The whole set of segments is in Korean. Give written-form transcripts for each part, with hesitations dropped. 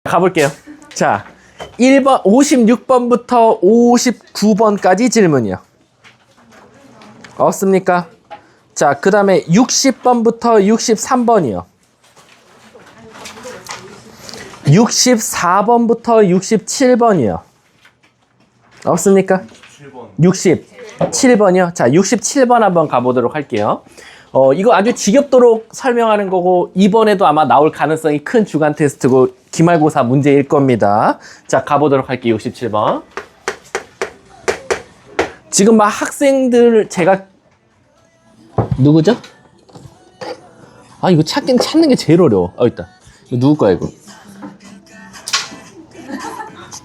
가볼게요. 자, 1번, 56번부터 59번까지 질문이요. 없습니까? 자, 그 다음에 60번부터 63번이요. 64번부터 67번이요. 없습니까? 67번이요. 자, 67번 한번 가보도록 할게요. 이거 아주 지겹도록 설명하는 거고, 이번에도 아마 나올 가능성이 큰 주간 테스트고, 기말고사 문제일 겁니다. 자, 가보도록 할게요. 67번. 지금 막 학생들, 제가, 누구죠? 아, 이거 찾는 게 제일 어려워. 있다. 이거 누구 거야, 이거?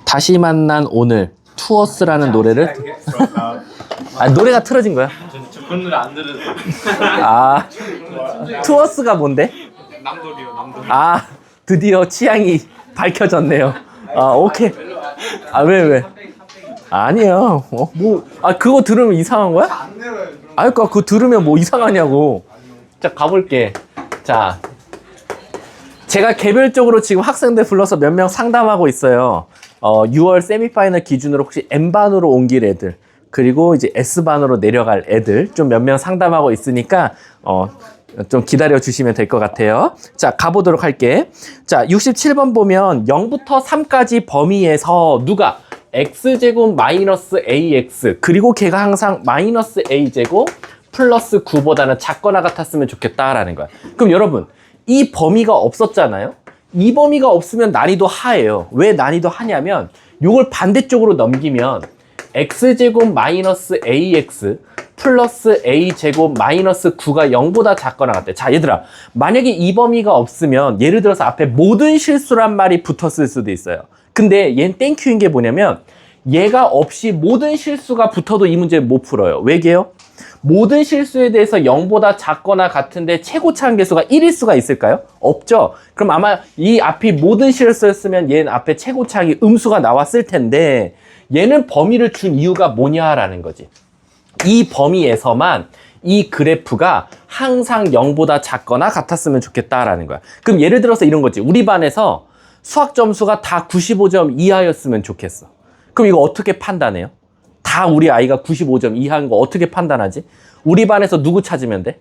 다시 만난 오늘, 투어스라는 노래를. 아, 노래가 틀어진 거야? 그 노래 안 들은. 아, 투어스가 뭔데? 남돌이요, 남돌. 아, 드디어 취향이 밝혀졌네요. 아, 오케이. 아, 왜? 아니에요. 그거 들으면 이상한 거야? 아, 그거 들으면 뭐 이상하냐고. 자, 가볼게. 자, 제가 개별적으로 지금 학생들 불러서 몇 명 상담하고 있어요. 6월 세미파이널 기준으로 혹시 N반으로 옮길 애들, 그리고 이제 S반으로 내려갈 애들 좀 몇 명 상담하고 있으니까 좀 기다려 주시면 될 것 같아요. 자, 가보도록 할게. 자, 67번 보면 0부터 3까지 범위에서 누가 x제곱 마이너스 ax, 그리고 걔가 항상 마이너스 a제곱 플러스 9보다는 작거나 같았으면 좋겠다라는 거야. 그럼 여러분, 이 범위가 없었잖아요. 이 범위가 없으면 난이도 하예요. 왜 난이도 하냐면 요걸 반대쪽으로 넘기면 x제곱 마이너스 ax 플러스 a제곱 마이너스 9가 0보다 작거나 같대. 자, 얘들아, 만약에 이 범위가 없으면 예를 들어서 앞에 모든 실수란 말이 붙었을 수도 있어요. 근데 얘는 땡큐인 게 뭐냐면 얘가 없이 모든 실수가 붙어도 이 문제 못 풀어요. 왜게요? 모든 실수에 대해서 0보다 작거나 같은데 최고차 한계수가 1일 수가 있을까요? 없죠. 그럼 아마 이 앞이 모든 실수였으면 얘는 앞에 최고차항이 음수가 나왔을 텐데 얘는 범위를 준 이유가 뭐냐라는 거지. 이 범위에서만 이 그래프가 항상 0보다 작거나 같았으면 좋겠다라는 거야. 그럼 예를 들어서 이런 거지. 우리 반에서 수학 점수가 다 95점 이하였으면 좋겠어. 그럼 이거 어떻게 판단해요? 다 우리 아이가 95점 이하인 거 어떻게 판단하지? 우리 반에서 누구 찾으면 돼?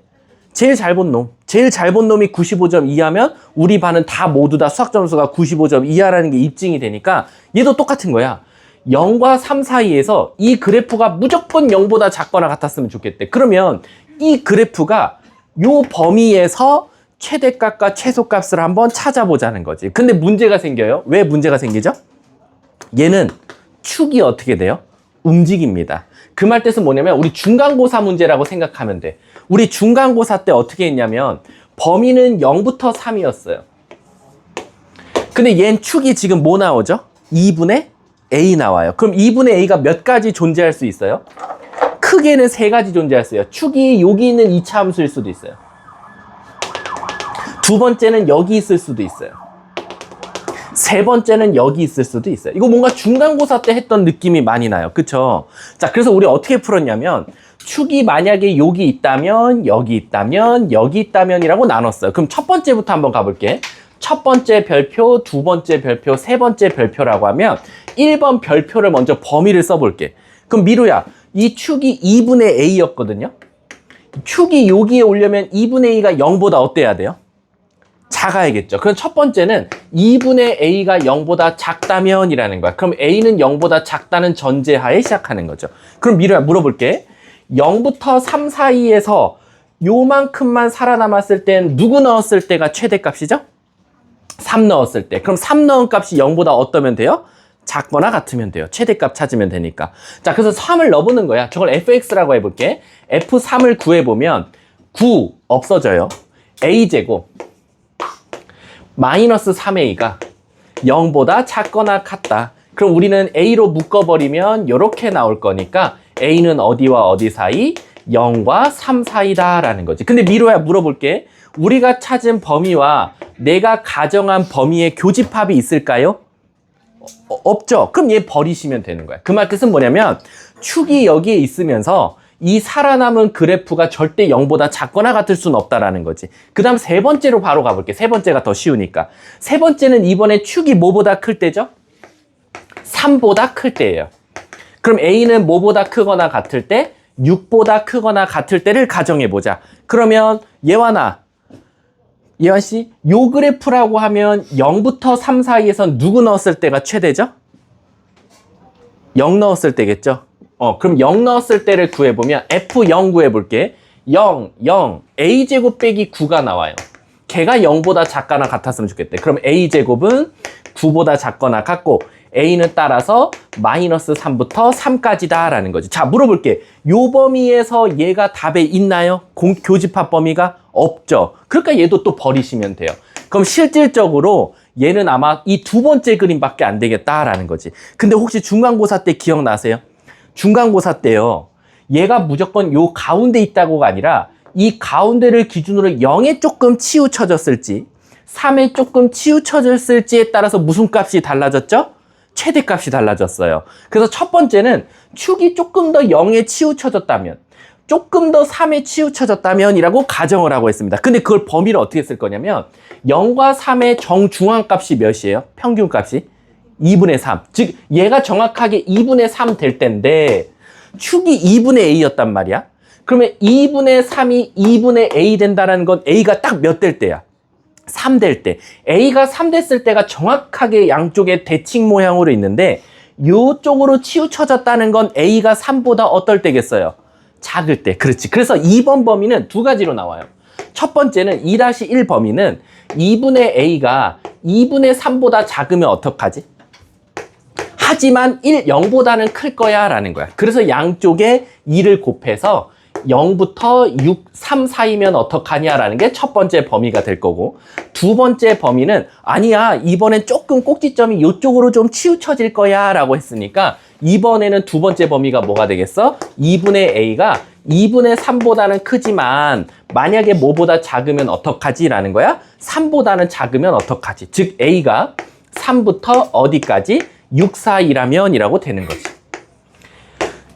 제일 잘 본 놈. 제일 잘 본 놈이 95점 이하면 우리 반은 다 모두 다 수학 점수가 95점 이하라는 게 입증이 되니까 얘도 똑같은 거야. 0과 3 사이에서 이 그래프가 무조건 0보다 작거나 같았으면 좋겠대. 그러면 이 그래프가 요 범위에서 최대값과 최소값을 한번 찾아보자는 거지. 근데 문제가 생겨요. 왜 문제가 생기죠? 얘는 축이 어떻게 돼요? 움직입니다. 그 말 뜻은 뭐냐면 우리 중간고사 문제라고 생각하면 돼. 우리 중간고사 때 어떻게 했냐면 범위는 0부터 3이었어요. 근데 얘는 축이 지금 뭐 나오죠? 2분의 A 나와요. 그럼 2분의 A가 몇 가지 존재할 수 있어요? 크게는 3가지 존재할 수 있어요. 축이 여기 있는 2차 함수일 수도 있어요. 두 번째는 여기 있을 수도 있어요. 세 번째는 여기 있을 수도 있어요. 이거 뭔가 중간고사 때 했던 느낌이 많이 나요. 그쵸? 자, 그래서 우리 어떻게 풀었냐면 축이 만약에 여기 있다면 여기 있다면 여기 있다면이라고 나눴어요. 그럼 첫 번째부터 한번 가볼게. 첫 번째 별표, 두 번째 별표, 세 번째 별표라고 하면 1번 별표를 먼저 범위를 써볼게. 그럼 미루야, 이 축이 2분의 A였거든요. 축이 여기에 오려면 2분의 A가 0보다 어때야 돼요? 작아야겠죠. 그럼 첫 번째는 2분의 A가 0보다 작다면이라는 거야. 그럼 A는 0보다 작다는 전제하에 시작하는 거죠. 그럼 미루야, 물어볼게. 0부터 3 사이에서 요만큼만 살아남았을 땐 누구 넣었을 때가 최대값이죠? 3 넣었을 때. 그럼 3 넣은 값이 0보다 어떠면 돼요? 작거나 같으면 돼요. 최대값 찾으면 되니까. 자, 그래서 3을 넣어보는 거야. 저걸 fx라고 해볼게. f3을 구해보면 9 없어져요. a제곱 마이너스 3a가 0보다 작거나 같다. 그럼 우리는 a로 묶어버리면 이렇게 나올 거니까 a는 어디와 어디 사이? 0과 3 사이다라는 거지. 근데 미로야, 물어볼게. 우리가 찾은 범위와 내가 가정한 범위의 교집합이 있을까요? 없죠. 그럼 얘 버리시면 되는 거야. 그 말 뜻은 뭐냐면 축이 여기에 있으면서 이 살아남은 그래프가 절대 0보다 작거나 같을 수는 없다라는 거지. 그 다음 세 번째로 바로 가볼게. 세 번째가 더 쉬우니까. 세 번째는 이번에 축이 뭐보다 클 때죠? 3보다 클 때예요. 그럼 A는 뭐보다 크거나 같을 때? 6보다 크거나 같을 때를 가정해보자. 그러면 예완 씨, 요 그래프라고 하면 0부터 3 사이에선 누구 넣었을 때가 최대죠? 0 넣었을 때겠죠? 그럼 0 넣었을 때를 구해보면 F0 구해볼게. 0, 0, A제곱 빼기 9가 나와요. 걔가 0보다 작거나 같았으면 좋겠대. 그럼 A제곱은 9보다 작거나 같고 A는 따라서 마이너스 3부터 3까지다 라는 거지. 자, 물어볼게. 요 범위에서 얘가 답에 있나요? 교집합 범위가 없죠. 그러니까 얘도 또 버리시면 돼요. 그럼 실질적으로 얘는 아마 이 두 번째 그림밖에 안 되겠다라는 거지. 근데 혹시 중간고사 때 기억나세요? 중간고사 때요. 얘가 무조건 요 가운데 있다고가 아니라 이 가운데를 기준으로 0에 조금 치우쳐졌을지 3에 조금 치우쳐졌을지에 따라서 무슨 값이 달라졌죠? 최대값이 달라졌어요. 그래서 첫 번째는 축이 조금 더 0에 치우쳐졌다면 조금 더 3에 치우쳐졌다면 이라고 가정을 하고 있습니다. 근데 그걸 범위를 어떻게 쓸 거냐면 0과 3의 정중앙값이 몇이에요? 평균값이? 2분의 3. 즉 얘가 정확하게 2분의 3 될 때인데 축이 2분의 A였단 말이야. 그러면 2분의 3이 2분의 A 된다는 건 A가 딱 몇 될 때야? 3 될 때. A가 3 됐을 때가 정확하게 양쪽에 대칭 모양으로 있는데 요쪽으로 치우쳐졌다는 건 A가 3보다 어떨 때겠어요? 작을 때. 그렇지. 그래서 2번 범위는 두 가지로 나와요. 첫 번째는 2-1 범위는 2분의 A가 2분의 3보다 작으면 어떡하지? 하지만 0보다는 클 거야 라는 거야. 그래서 양쪽에 2를 곱해서 0부터 6, 3 사이면 어떡하냐라는 게 첫 번째 범위가 될 거고 두 번째 범위는 아니야 이번엔 조금 꼭지점이 이쪽으로 좀 치우쳐질 거야 라고 했으니까 이번에는 두 번째 범위가 뭐가 되겠어? 2분의 A가 2분의 3보다는 크지만 만약에 뭐보다 작으면 어떡하지? 라는 거야? 3보다는 작으면 어떡하지? 즉 A가 3부터 어디까지? 6 사이라면 이라고 되는 거지.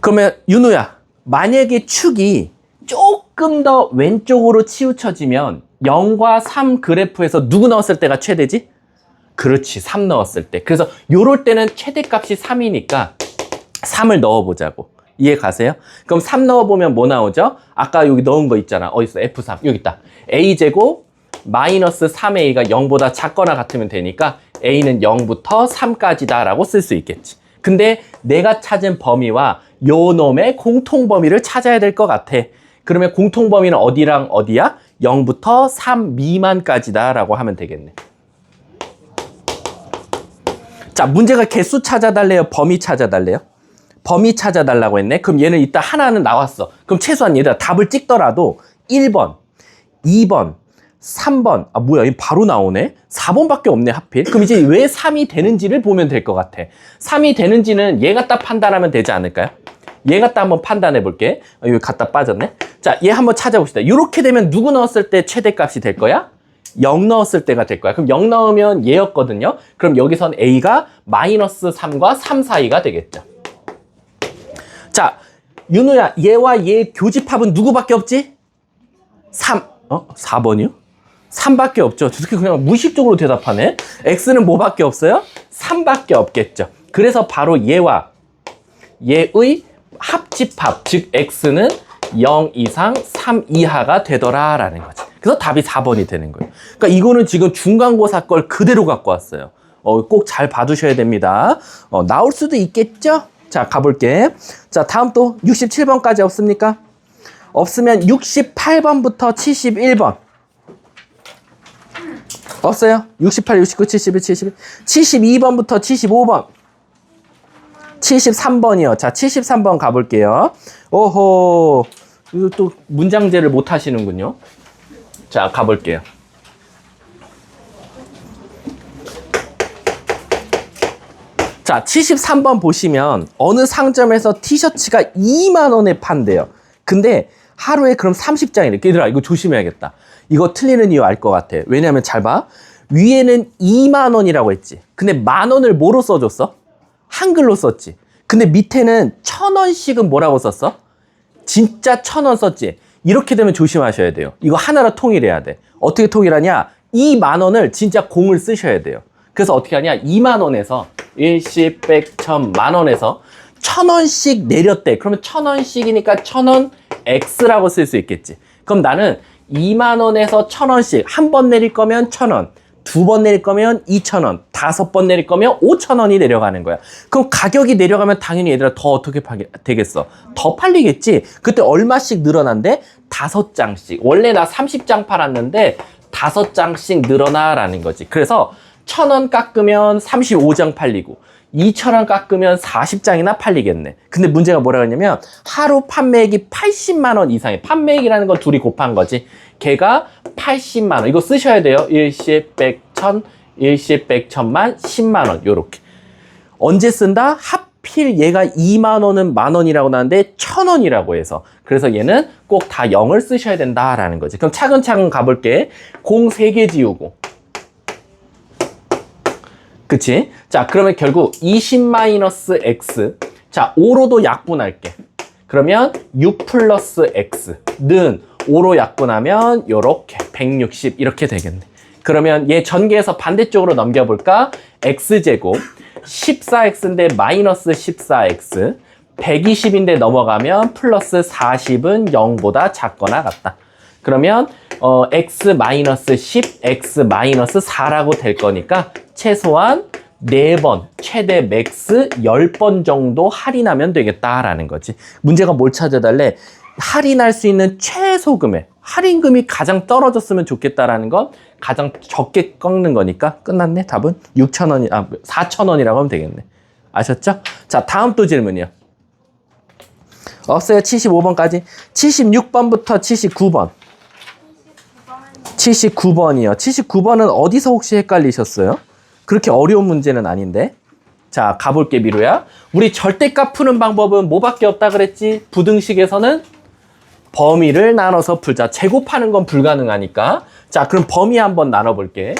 그러면 윤우야 만약에 축이 조금 더 왼쪽으로 치우쳐지면 0과 3 그래프에서 누구 넣었을 때가 최대지? 그렇지, 3 넣었을 때. 그래서 요럴 때는 최대값이 3이니까 3을 넣어보자고. 이해 가세요? 그럼 3 넣어보면 뭐 나오죠? 아까 여기 넣은 거 있잖아. 어디 있어? F3. 여기 있다. A제곱 마이너스 3A가 0보다 작거나 같으면 되니까 A는 0부터 3까지다 라고 쓸 수 있겠지. 근데 내가 찾은 범위와 요 놈의 공통범위를 찾아야 될 것 같아. 그러면 공통범위는 어디랑 어디야? 0부터 3 미만까지다 라고 하면 되겠네. 자, 문제가 개수 찾아달래요? 범위 찾아달래요? 범위 찾아달라고 했네? 그럼 얘는 이따 하나는 나왔어. 그럼 최소한 얘들아 답을 찍더라도 1번, 2번, 3번, 아 뭐야 이 바로 나오네? 4번밖에 없네 하필. 그럼 이제 왜 3이 되는지를 보면 될 것 같아. 3이 되는지는 얘 갖다 판단하면 되지 않을까요? 얘 갖다 한번 판단해 볼게. 여기 갖다 빠졌네. 자, 얘 한번 찾아봅시다. 이렇게 되면 누구 넣었을 때 최대값이 될 거야? 0 넣었을 때가 될 거야. 그럼 0 넣으면 얘였거든요. 그럼 여기선 A가 마이너스 3과 3 사이가 되겠죠. 자, 윤우야 얘와 얘 교집합은 누구밖에 없지? 3. 4번이요? 3밖에 없죠. 저렇게 그냥 무의식적으로 대답하네. X는 뭐밖에 없어요? 3밖에 없겠죠. 그래서 바로 얘와 얘의 합집합, 즉 X는 0 이상 3 이하가 되더라라는 거지. 그래서 답이 4번이 되는 거예요. 그러니까 이거는 지금 중간고사 걸 그대로 갖고 왔어요. 꼭 잘 봐두셔야 됩니다. 나올 수도 있겠죠? 자, 가볼게. 자, 다음 또 67번까지 없습니까? 없으면 68번부터 71번. 없어요? 68, 69, 71, 72. 72번부터 75번. 73번이요. 자, 73번 가볼게요. 오호. 이거 또 문장제를 못 하시는군요. 자, 가볼게요. 자, 73번 보시면 어느 상점에서 티셔츠가 2만 원에 판대요. 근데 하루에 그럼 30장이래. 얘들아, 이거 조심해야겠다. 이거 틀리는 이유 알 것 같아. 왜냐면 잘 봐. 위에는 2만 원이라고 했지. 근데 만 원을 뭐로 써줬어? 한글로 썼지. 근데 밑에는 1,000원씩은 뭐라고 썼어? 진짜 1,000원 썼지? 이렇게 되면 조심하셔야 돼요. 이거 하나로 통일해야 돼. 어떻게 통일하냐? 이 10,000원을 진짜 공을 쓰셔야 돼요. 그래서 어떻게 하냐? 20,000원에서 일시, 백, 천, 만원에서 1,000원씩 내렸대. 그러면 1,000원씩이니까 1,000원 X라고 쓸 수 있겠지. 그럼 나는 20,000원에서 1,000원씩 한 번 내릴 거면 1,000원, 두 번 내릴 거면 2,000원, 5번 내릴 거면 5,000원이 내려가는 거야. 그럼 가격이 내려가면 당연히 얘들아 더 어떻게 되겠어? 더 팔리겠지? 그때 얼마씩 늘어난대? 5장씩. 원래 나 30장 팔았는데 5장씩 늘어나라는 거지. 그래서 1,000원 깎으면 35장 팔리고 2,000원 깎으면 40장이나 팔리겠네. 근데 문제가 뭐라고 했냐면 하루 판매액이 80만 원 이상에, 판매액이라는 건 둘이 곱한 거지. 걔가 80만 원. 이거 쓰셔야 돼요. 일시, 백, 천, 일시, 백, 천만, 10만 원. 요렇게. 언제 쓴다? 하필 얘가 2만 원은 만 원이라고 나왔는데 1,000원이라고 해서. 그래서 얘는 꼭 다 0을 쓰셔야 된다라는 거지. 그럼 차근차근 가볼게. 공 3개 지우고. 그치? 자, 그러면 결국 20-x. 자, 5로도 약분할게. 그러면 6 플러스 x는 5로 약분하면 요렇게 160 이렇게 되겠네. 그러면 얘 전개해서 반대쪽으로 넘겨볼까? x제곱 14x인데 마이너스 14x 120인데 넘어가면 플러스 40은 0보다 작거나 같다. 그러면 x 마이너스 10, x 마이너스 4라고 될 거니까 최소한 4번, 최대 맥스 10번 정도 할인하면 되겠다라는 거지. 문제가 뭘 찾아달래? 할인할 수 있는 최소 금액, 할인금이 가장 떨어졌으면 좋겠다라는 건 가장 적게 꺾는 거니까 끝났네. 답은 6,000원이, 4,000원이라고 하면 되겠네. 아셨죠? 자, 다음 또 질문이요. 없어요. 75번까지. 76번부터 79번. 79번이요. 79번은 어디서 혹시 헷갈리셨어요? 그렇게 어려운 문제는 아닌데. 자, 가볼게, 미루야. 우리 절대값 푸는 방법은 뭐밖에 없다 그랬지? 부등식에서는 범위를 나눠서 풀자. 제곱하는 건 불가능하니까. 자, 그럼 범위 한번 나눠볼게.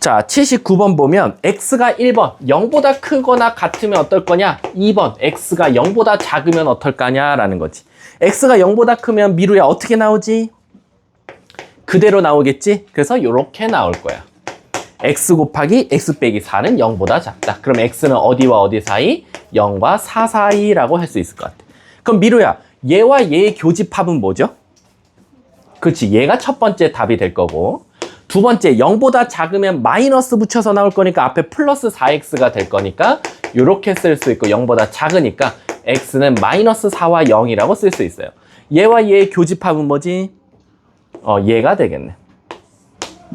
자, 79번 보면 x가 1번, 0보다 크거나 같으면 어떨 거냐? 2번, x가 0보다 작으면 어떨 거냐라는 거지. x가 0보다 크면 미루야 어떻게 나오지? 그대로 나오겠지? 그래서 이렇게 나올 거야. x 곱하기 x 빼기 4는 0보다 작다. 그럼 x는 어디와 어디 사이? 0과 4 사이라고 할 수 있을 것 같아. 그럼 미루야, 얘와 얘의 교집합은 뭐죠? 그렇지, 얘가 첫 번째 답이 될 거고, 두 번째 0보다 작으면 마이너스 붙여서 나올 거니까 앞에 플러스 4x가 될 거니까 이렇게 쓸 수 있고, 0보다 작으니까 x는 마이너스 4와 0이라고 쓸 수 있어요. 얘와 얘의 교집합은 뭐지? 얘가 되겠네.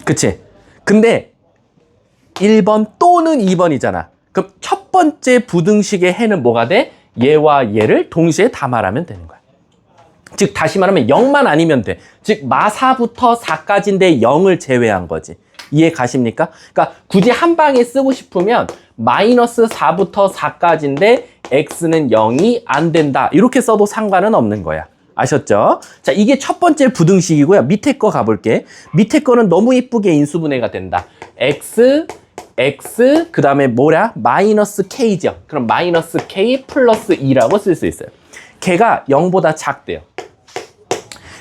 그치? 근데 1번 또는 2번이잖아. 그럼 첫 번째 부등식의 해는 뭐가 돼? 얘와 얘를 동시에 다 말하면 되는 거야. 즉 다시 말하면 0만 아니면 돼. 즉 마사부터 4까지인데 0을 제외한 거지. 이해 가십니까? 그러니까 굳이 한 방에 쓰고 싶으면 마이너스 4부터 4까지인데 x는 0이 안 된다. 이렇게 써도 상관은 없는 거야. 아셨죠? 자, 이게 첫 번째 부등식이고요. 밑에 거 가볼게. 밑에 거는 너무 이쁘게 인수분해가 된다. x 그 다음에 뭐야? 마이너스 k죠. 그럼 마이너스 k 플러스 2라고 쓸 수 있어요. 걔가 0보다 작대요.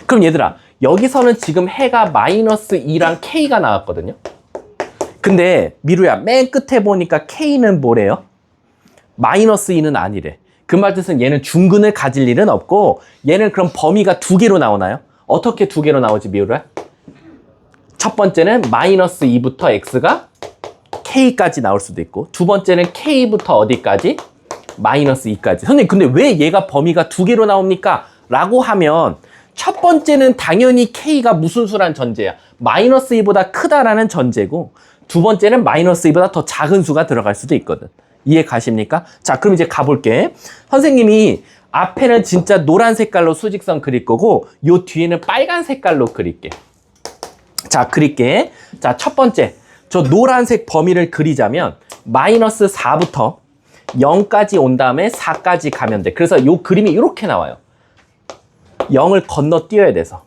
그럼 얘들아, 여기서는 지금 해가 마이너스 2랑 k가 나왔거든요. 근데 미루야, 맨 끝에 보니까 k는 뭐래요? 마이너스 2는 아니래. 그 말 뜻은 얘는 중근을 가질 일은 없고, 얘는 그럼 범위가 2개로 나오나요? 어떻게 2개로 나오지, 미루야? 첫 번째는 마이너스 2부터 x가 k까지 나올 수도 있고, 두 번째는 k부터 어디까지? 마이너스 2까지. 선생님, 근데 왜 얘가 범위가 2개로 나옵니까? 라고 하면 첫 번째는 당연히 k가 무슨 수란 전제야? 마이너스 2보다 크다라는 전제고, 두 번째는 마이너스 2보다 더 작은 수가 들어갈 수도 있거든. 이해 가십니까? 자, 그럼 이제 가볼게. 선생님이 앞에는 진짜 노란 색깔로 수직선 그릴 거고, 요 뒤에는 빨간 색깔로 그릴게. 자, 그릴게. 자, 첫 번째. 저 노란색 범위를 그리자면 마이너스 4부터 0까지 온 다음에 4까지 가면 돼. 그래서 이 그림이 이렇게 나와요. 0을 건너뛰어야 돼서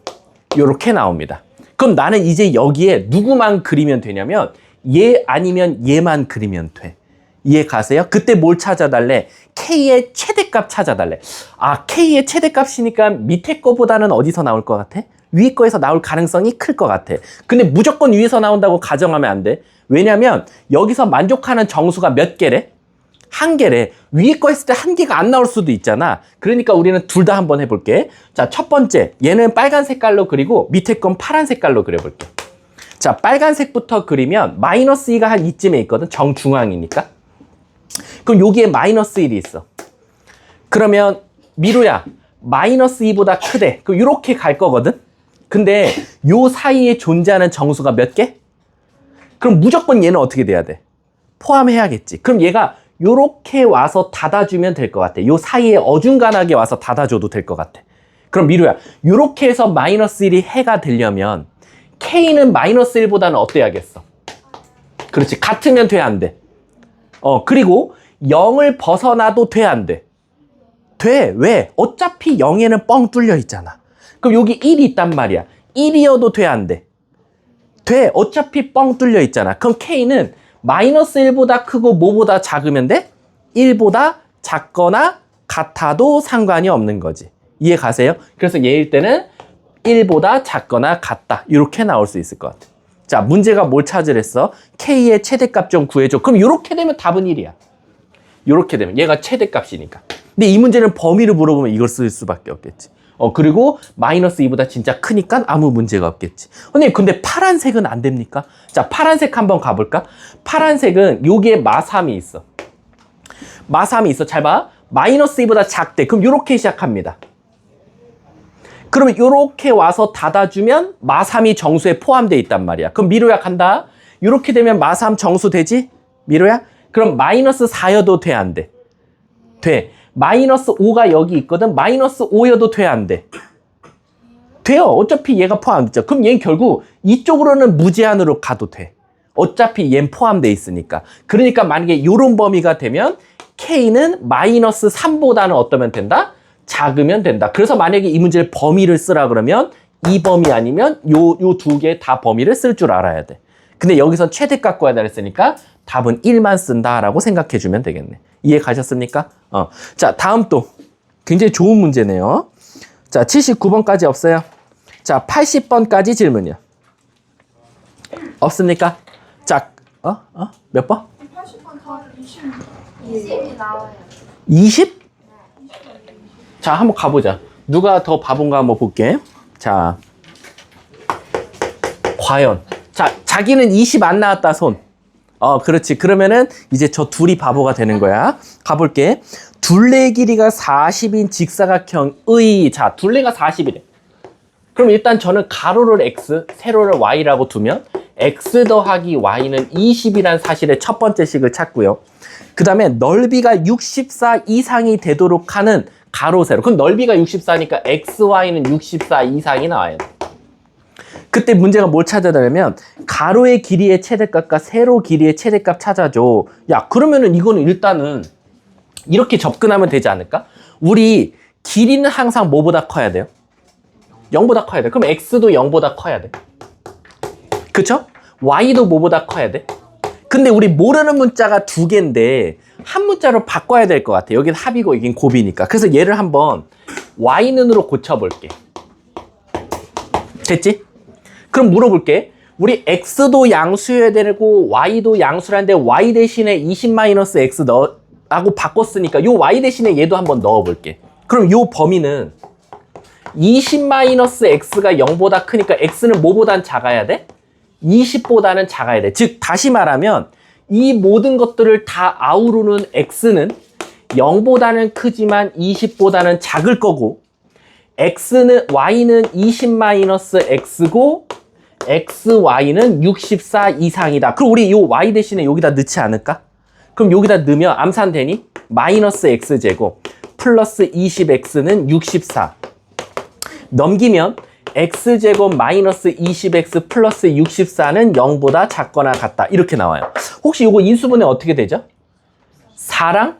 이렇게 나옵니다. 그럼 나는 이제 여기에 누구만 그리면 되냐면 얘 아니면 얘만 그리면 돼. 이해 가세요? 그때 뭘 찾아달래? K의 최대값 찾아달래. 아, K의 최대값이니까 밑에 거보다는 어디서 나올 것 같아? 위에 거에서 나올 가능성이 클 것 같아. 근데 무조건 위에서 나온다고 가정하면 안 돼. 왜냐면 여기서 만족하는 정수가 몇 개래? 한 개래. 위에 거 했을 때 한 개가 안 나올 수도 있잖아. 그러니까 우리는 둘 다 한번 해볼게. 자, 첫 번째, 얘는 빨간 색깔로 그리고 밑에 건 파란 색깔로 그려볼게. 자, 빨간색부터 그리면 마이너스 2가 한 이쯤에 있거든. 정중앙이니까. 그럼 여기에 마이너스 1이 있어. 그러면 미루야, 마이너스 2보다 크대. 그럼 이렇게 갈 거거든. 근데 요 사이에 존재하는 정수가 몇 개? 그럼 무조건 얘는 어떻게 돼야 돼? 포함해야겠지. 그럼 얘가 요렇게 와서 닫아주면 될 것 같아. 요 사이에 어중간하게 와서 닫아줘도 될 것 같아. 그럼 미루야, 요렇게 해서 마이너스 1이 해가 되려면 K는 마이너스 1보다는 어때야겠어? 그렇지. 같으면 돼, 안 돼? 그리고 0을 벗어나도 돼, 안 돼? 돼. 왜? 어차피 0에는 뻥 뚫려 있잖아. 그럼 여기 1이 있단 말이야. 1이어도 돼, 안 돼? 돼. 어차피 뻥 뚫려 있잖아. 그럼 K는 마이너스 1보다 크고 뭐보다 작으면 돼? 1보다 작거나 같아도 상관이 없는 거지. 이해 가세요? 그래서 얘일 때는 1보다 작거나 같다. 이렇게 나올 수 있을 것 같아. 자, 문제가 뭘 찾으랬어? K의 최대값 좀 구해줘. 그럼 이렇게 되면 답은 1이야. 이렇게 되면 얘가 최대값이니까. 근데 이 문제는 범위를 물어보면 이걸 쓸 수밖에 없겠지. 그리고 마이너스 2보다 진짜 크니까 아무 문제가 없겠지. 근데 파란색은 안 됩니까? 자, 파란색 한번 가볼까? 파란색은 여기에 마삼이 있어. 마삼이 있어. 잘 봐. 마이너스 2보다 작대. 그럼 이렇게 시작합니다. 그러면 이렇게 와서 닫아주면 마삼이 정수에 포함되어 있단 말이야. 그럼 미로야 간다. 이렇게 되면 마삼 정수 되지? 미로야? 그럼 마이너스 4여도 돼, 안 돼? 돼. 마이너스 5가 여기 있거든. 마이너스 5여도 돼, 안 돼? 돼요. 어차피 얘가 포함됐죠. 그럼 얘는 결국 이쪽으로는 무제한으로 가도 돼. 어차피 얘는 포함되어 있으니까. 그러니까 만약에 이런 범위가 되면 K는 마이너스 3보다는 어떠면 된다? 작으면 된다. 그래서 만약에 이 문제를 범위를 쓰라 그러면 이 범위 아니면 요 두 개 다 범위를 쓸 줄 알아야 돼. 근데 여기선 최대값 구하다 그랬으니까 답은 1만 쓴다라고 생각해 주면 되겠네. 이해 가셨습니까? 자, 다음 또 굉장히 좋은 문제네요. 자, 79번까지 없어요. 자, 80번까지 질문이요. 없습니까? 자, 몇 번? 80번 다 20이 나와요. 20? 자, 한번 가보자. 누가 더 바본가 한번 볼게. 자, 과연. 자, 자기는 20 안 나왔다, 손. 그렇지. 그러면은 이제 저 둘이 바보가 되는 거야. 가볼게. 둘레 길이가 40인 직사각형의, 자, 둘레가 40이래. 그럼 일단 저는 가로를 x, 세로를 y라고 두면 x 더하기 y는 20이란 사실의 첫 번째 식을 찾고요. 그 다음에 넓이가 64 이상이 되도록 하는 가로, 세로. 그럼 넓이가 64니까 x, y는 64 이상이 나와야 돼. 그때 문제가 뭘 찾아달라면 가로의 길이의 최대값과 세로 길이의 최대값 찾아줘. 야, 그러면은 이거는 일단은 이렇게 접근하면 되지 않을까? 우리 길이는 항상 뭐보다 커야 돼요? 0보다 커야 돼. 그럼 x도 0보다 커야 돼. 그쵸? y도 뭐보다 커야 돼? 근데 우리 모르는 문자가 두 개인데 한 문자로 바꿔야 될 것 같아. 여긴 합이고 여긴 곱이니까. 그래서 얘를 한번 y는으로 고쳐볼게. 됐지? 그럼 물어볼게. 우리 x도 양수여야 되고 y도 양수라는데 y 대신에 20-x 라고 바꿨으니까 요 y 대신에 얘도 한번 넣어볼게. 그럼 요 범위는 20-x가 0보다 크니까 x는 뭐보단 작아야 돼? 20보다는 작아야 돼. 즉 다시 말하면 이 모든 것들을 다 아우르는 x는 0보다는 크지만 20보다는 작을 거고 y는 20-x고 xy는 64 이상이다. 그럼 우리 이 y 대신에 여기다 넣지 않을까? 그럼 여기다 넣으면 암산되니? 마이너스 x제곱 플러스 20x는 64. 넘기면 x제곱 마이너스 20x 플러스 64는 0보다 작거나 같다. 이렇게 나와요. 혹시 이거 인수분해 어떻게 되죠? 4랑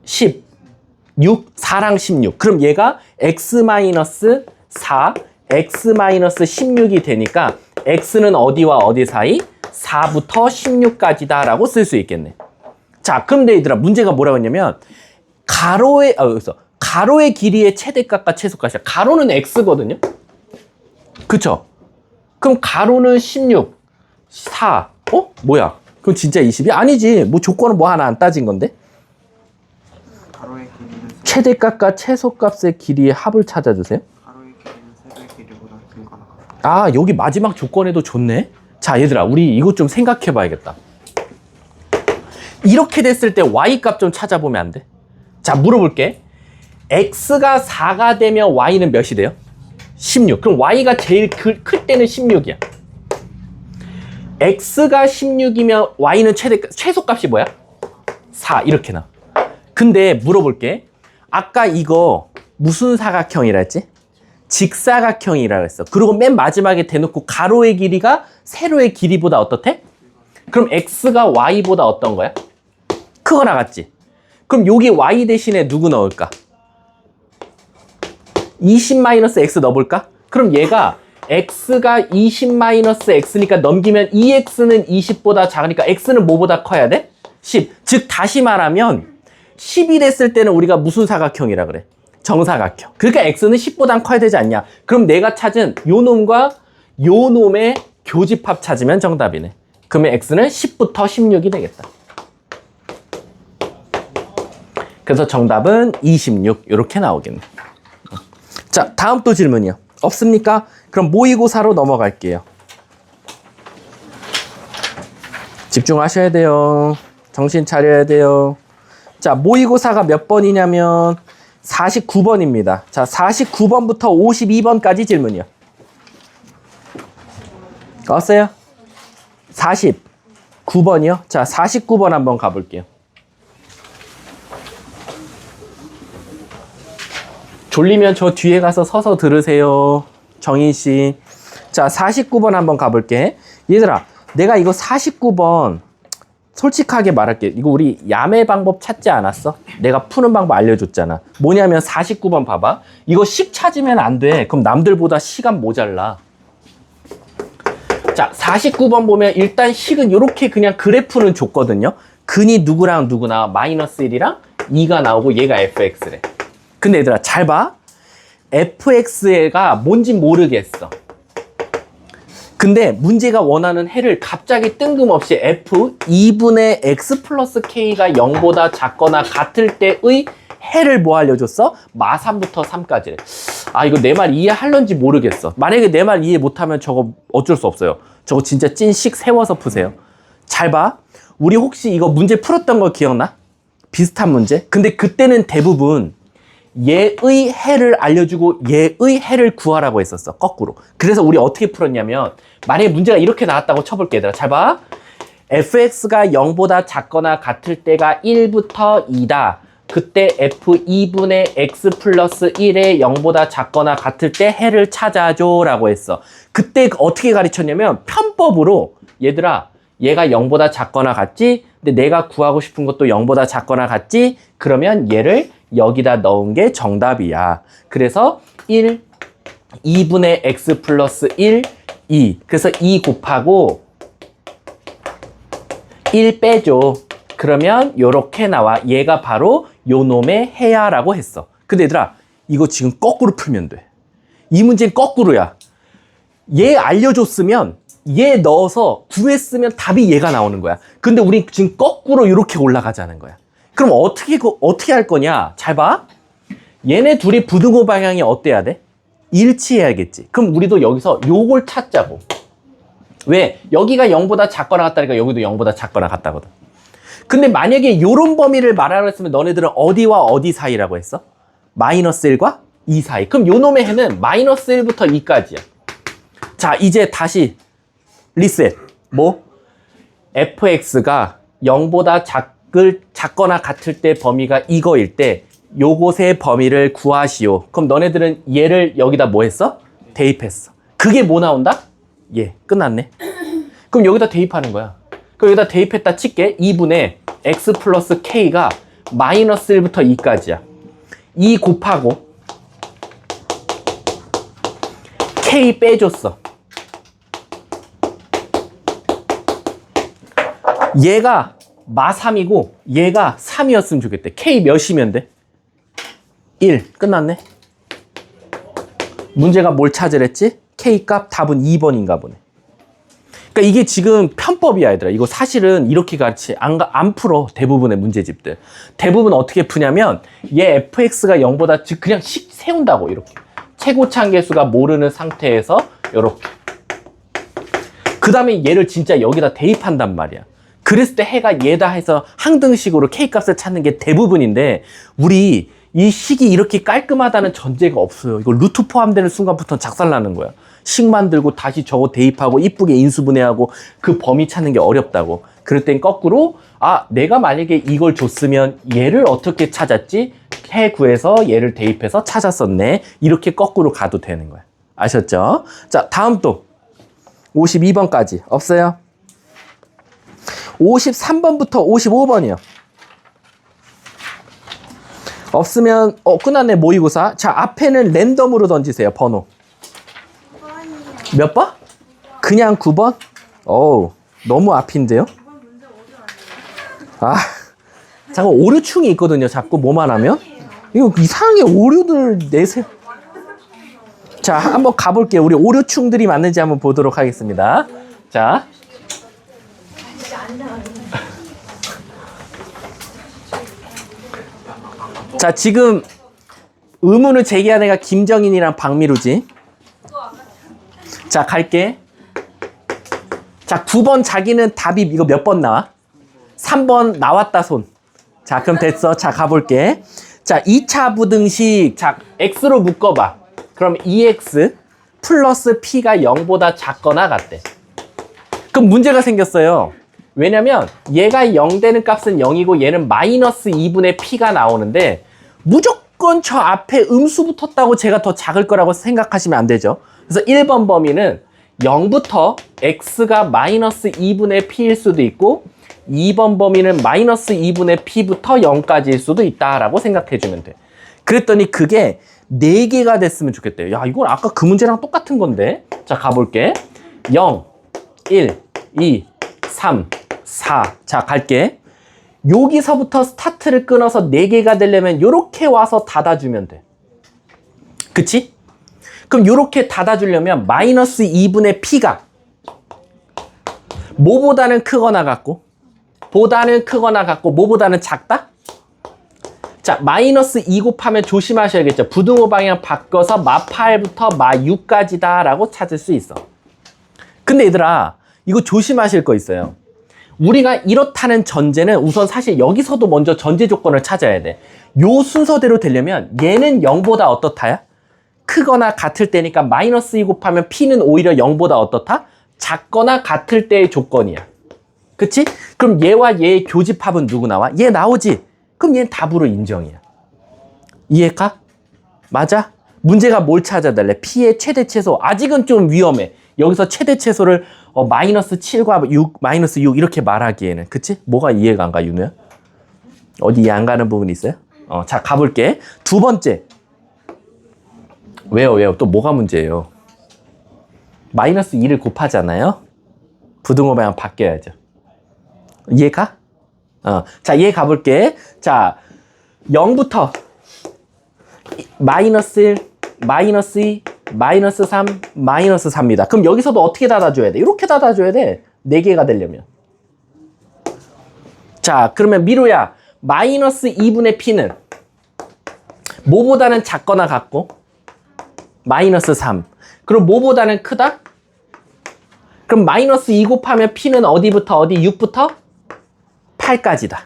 10. 4랑 16. 그럼 얘가 x-4, x-16이 되니까 x는 어디와 어디 사이? 4부터 16까지다 라고 쓸 수 있겠네. 자, 그럼 얘들아, 문제가 뭐라고 했냐면, 여기서, 가로의 길이의 최대값과 최소값이야. 가로는 x거든요? 그쵸? 그럼 가로는 16, 4, 뭐야? 그럼 진짜 20이? 아니지. 뭐 조건은 뭐 하나 안 따진 건데? 가로의 길이는 최대값과 최소값의 길이의 합을 찾아주세요. 가로의 길이는 세로의 길이보다 길거나 같다. 아, 여기 마지막 조건에도 좋네? 자, 얘들아, 우리 이것 좀 생각해 봐야겠다. 이렇게 됐을 때 y값 좀 찾아보면 안 돼? 자, 물어볼게. x가 4가 되면 y는 몇이 돼요? 16. 그럼 y가 제일 클 때는 16이야. x가 16이면 y는 최소값이 뭐야? 4. 이렇게 나와. 근데 물어볼게. 아까 이거 무슨 사각형이라 했지? 직사각형이라 했어. 그리고 맨 마지막에 대놓고 가로의 길이가 세로의 길이보다 어떻대? 그럼 x가 y보다 어떤 거야? 크거나 같지? 그럼 여기 y 대신에 누구 넣을까? 20-x 넣어볼까? 그럼 얘가 x가 20-x니까 넘기면 2x는 20보다 작으니까 x는 뭐보다 커야 돼? 10. 즉 다시 말하면 10이 됐을 때는 우리가 무슨 사각형이라 그래? 정사각형. 그러니까 x는 10보다 커야 되지 않냐? 그럼 내가 찾은 요 놈과 요 놈의 교집합 찾으면 정답이네. 그러면 x는 10부터 16이 되겠다. 그래서 정답은 26 이렇게 나오겠네. 자, 다음 또 질문이요. 없습니까? 그럼 모의고사로 넘어갈게요. 집중하셔야 돼요. 정신 차려야 돼요. 자, 모의고사가 몇 번이냐면 49번입니다. 자, 49번부터 52번까지 질문이요. 왔어요? 49번이요? 자, 49번 한번 가볼게요. 졸리면 저 뒤에 가서 서서 들으세요. 정인씨. 자, 49번 한번 가볼게. 얘들아, 내가 이거 49번 솔직하게 말할게. 이거 우리 야매 방법 찾지 않았어? 내가 푸는 방법 알려줬잖아. 뭐냐면 49번 봐봐. 이거 식 찾으면 안 돼. 그럼 남들보다 시간 모자라. 자, 49번 보면 일단 식은 이렇게 그냥 그래프는 줬거든요. 근이 누구랑 누구나 마이너스 1이랑 2가 나오고 얘가 fx래. 근데 얘들아 잘 봐. fx가 뭔지 모르겠어. 근데 문제가 원하는 해를 갑자기 뜬금없이 f 2분의 x 플러스 k가 0보다 작거나 같을 때의 해를 뭐 알려줬어? 마3부터 3까지래. 아, 이거 내 말 이해할런지 모르겠어. 만약에 내 말 이해 못하면 저거 어쩔 수 없어요. 저거 진짜 찐식 세워서 푸세요. 잘 봐. 우리 혹시 이거 문제 풀었던 거 기억나? 비슷한 문제? 근데 그때는 대부분 얘의 해를 알려주고 얘의 해를 구하라고 했었어. 거꾸로. 그래서 우리 어떻게 풀었냐면 만약에 문제가 이렇게 나왔다고 쳐볼게. 얘들아 잘 봐. fx가 0보다 작거나 같을 때가 1부터 2다. 그때 f2분의 x 플러스 1에 0보다 작거나 같을 때 해를 찾아줘 라고 했어. 그때 어떻게 가르쳤냐면 편법으로 얘들아 얘가 0보다 작거나 같지? 근데 내가 구하고 싶은 것도 0보다 작거나 같지? 그러면 얘를 여기다 넣은 게 정답이야. 그래서 1, 2분의 x 플러스 1, 2. 그래서 2 곱하고 1 빼줘. 그러면 요렇게 나와. 얘가 바로 요 놈의 해야라고 했어. 근데 얘들아 이거 지금 거꾸로 풀면 돼. 이 문제는 거꾸로야. 얘 알려줬으면 얘 넣어서 구했으면 답이 얘가 나오는 거야. 근데 우리 지금 거꾸로 이렇게 올라가자는 거야. 그럼 어떻게 할 거냐? 잘 봐. 얘네 둘이 부등호 방향이 어때야 돼? 일치해야겠지. 그럼 우리도 여기서 요걸 찾자고. 왜? 여기가 0보다 작거나 같다니까 여기도 0보다 작거나 같다거든. 근데 만약에 요런 범위를 말하라 했으면 너네들은 어디와 어디 사이라고 했어? 마이너스 1과 2 사이. 그럼 요 놈의 해는 마이너스 1부터 2까지야. 자, 이제 다시 리셋. 뭐? fx가 0보다 작거나 같을 때 범위가 이거일 때 요것의 범위를 구하시오. 그럼 너네들은 얘를 여기다 뭐 했어? 대입했어. 그게 뭐 나온다? 예, 끝났네. 그럼 여기다 대입하는 거야. 그럼 여기다 대입했다 칠게. 2분의 x 플러스 k가 마이너스 1부터 2까지야. 2 곱하고 k 빼줬어. 얘가 마 3이고 얘가 3이었으면 좋겠대. K 몇이면 돼? 1. 끝났네. 문제가 뭘 찾으랬지? K 값 답은 2번인가 보네. 그러니까 이게 지금 편법이야, 얘들아. 이거 사실은 이렇게 같이 안 풀어. 대부분의 문제집들. 대부분 어떻게 푸냐면 얘 fx가 0보다 즉 그냥 식 세운다고 이렇게. 최고차항계수가 모르는 상태에서 이렇게. 그 다음에 얘를 진짜 여기다 대입한단 말이야. 그랬을 때 해가 얘다 해서 항등식으로 K값을 찾는 게 대부분인데 우리 이 식이 이렇게 깔끔하다는 전제가 없어요. 이거 루트 포함되는 순간부터 작살나는 거야. 식 만들고 다시 저거 대입하고 이쁘게 인수분해하고 그 범위 찾는 게 어렵다고. 그럴 땐 거꾸로 내가 만약에 이걸 줬으면 얘를 어떻게 찾았지? 해 구해서 얘를 대입해서 찾았었네. 이렇게 거꾸로 가도 되는 거야. 아셨죠? 자, 다음 또 52번까지 없어요? 53번부터 55번이요. 없으면 끝났네. 모의고사. 자, 앞에는 랜덤으로 던지세요. 번호. 몇 번? 그냥 9번? 어우, 너무 앞인데요? 잠깐 오류충이 있거든요. 자꾸 뭐만 하면. 이거 이상하게 오류들 내세요. 자, 한번 가볼게요. 우리 오류충들이 맞는지 한번 보도록 하겠습니다. 자. 자, 지금 의문을 제기한 애가 김정인이랑 박미루지. 자, 갈게. 자, 9번 자기는 답이 이거 몇 번 나와? 3번 나왔다 손. 자, 그럼 됐어. 자, 가볼게. 자, 2차 부등식. 자, x로 묶어봐. 그럼 2x 플러스 p가 0보다 작거나 같대. 그럼 문제가 생겼어요. 왜냐면 얘가 0 되는 값은 0이고 얘는 마이너스 2분의 p가 나오는데 무조건 저 앞에 음수 붙었다고 제가 더 작을 거라고 생각하시면 안 되죠. 그래서 1번 범위는 0부터 x가 마이너스 2분의 p일 수도 있고 2번 범위는 마이너스 2분의 p부터 0까지일 수도 있다라고 생각해 주면 돼. 그랬더니 그게 4개가 됐으면 좋겠대요. 야, 이건 아까 그 문제랑 똑같은 건데. 자, 가볼게. 0, 1, 2, 3, 4. 자, 갈게. 여기서부터 스타트를 끊어서 4개가 되려면 이렇게 와서 닫아주면 돼. 그치? 그럼 이렇게 닫아주려면 마이너스 2분의 p가 뭐보다는 크거나 같고 보다는 크거나 같고 뭐보다는 작다? 자, 마이너스 2 곱하면 조심하셔야겠죠. 부등호 방향 바꿔서 마 8부터 마 6까지다 라고 찾을 수 있어. 근데 얘들아, 이거 조심하실 거 있어요. 우리가 이렇다는 전제는 우선 사실 여기서도 먼저 전제 조건을 찾아야 돼. 요 순서대로 되려면 얘는 0보다 어떻다야? 크거나 같을 때니까 마이너스 2 곱하면 p는 오히려 0보다 어떻다? 작거나 같을 때의 조건이야. 그치? 그럼 얘와 얘의 교집합은 누구 나와? 얘 나오지? 그럼 얘는 답으로 인정이야. 이해가? 맞아? 문제가 뭘 찾아달래? p의 최대 최소. 아직은 좀 위험해. 여기서 최대 최소를 마이너스 7과 6, 마이너스 6 이렇게 말하기에는. 그치? 뭐가 이해가 안 가, 윤우야? 어디 이해 안 가는 부분 있어요? 자, 가볼게. 두 번째. 왜요? 또 뭐가 문제예요? 마이너스 2를 곱하잖아요? 부등호 방향 바뀌어야죠. 이해가? 자, 얘 가볼게. 자, 0부터 마이너스 1, 마이너스 2, 마이너스 3, 마이너스 4입니다. 그럼 여기서도 어떻게 닫아줘야 돼? 이렇게 닫아줘야 돼. 4개가 되려면. 자, 그러면 미루야, 마이너스 2분의 p는 뭐보다는 작거나 같고 마이너스 3. 그럼 뭐보다는 크다? 그럼 마이너스 2 곱하면 p는 어디부터 어디? 6부터 8까지다.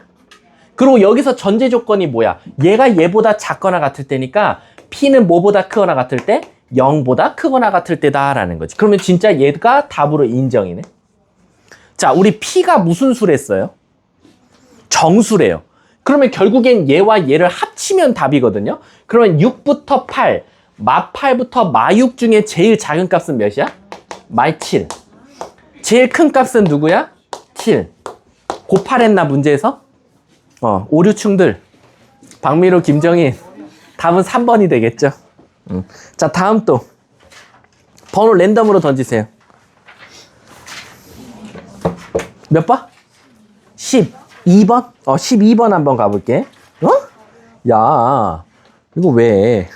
그리고 여기서 전제 조건이 뭐야? 얘가 얘보다 작거나 같을 때니까 p는 뭐보다 크거나 같을 때? 0보다 크거나 같을 때다라는 거지. 그러면 진짜 얘가 답으로 인정이네. 자, 우리 p가 무슨 수랬어요? 정수래요. 그러면 결국엔 얘와 얘를 합치면 답이거든요. 그러면 6부터 8, 마 8부터 마 6 중에 제일 작은 값은 몇이야? 마 7. 제일 큰 값은 누구야? 7. 곱하랬나 문제에서? 오류충들. 박미루, 김정인. 답은 3번이 되겠죠. 자, 다음 또. 번호 랜덤으로 던지세요. 몇 번? 10. 2번? 12번 한번 가볼게. 야, 이거 왜?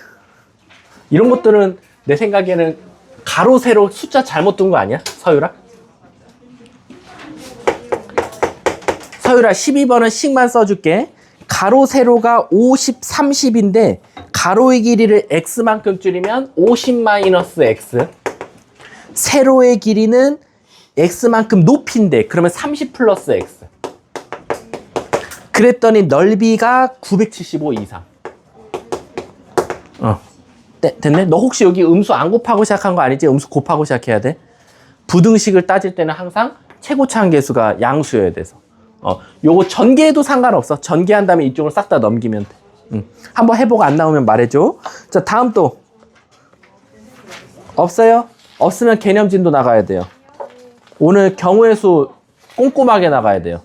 이런 것들은 내 생각에는 가로, 세로 숫자 잘못 둔 거 아니야? 서유라? 서유라 12번은 식만 써줄게. 가로, 세로가 50, 30인데 가로의 길이를 x만큼 줄이면 50-x. 세로의 길이는 x만큼 높인데 그러면 30 플러스 x. 그랬더니 넓이가 975 이상. 됐네? 너 혹시 여기 음수 안 곱하고 시작한 거 아니지? 음수 곱하고 시작해야 돼. 부등식을 따질 때는 항상 최고차 함계수가 양수여야 돼서. 요거 전개해도 상관없어. 전개한 다음에 이쪽으로 싹 다 넘기면 돼. 한번 해보고 안 나오면 말해줘. 자, 다음 또. 없어요? 없으면 개념진도 나가야 돼요. 오늘 경우의 수 꼼꼼하게 나가야 돼요.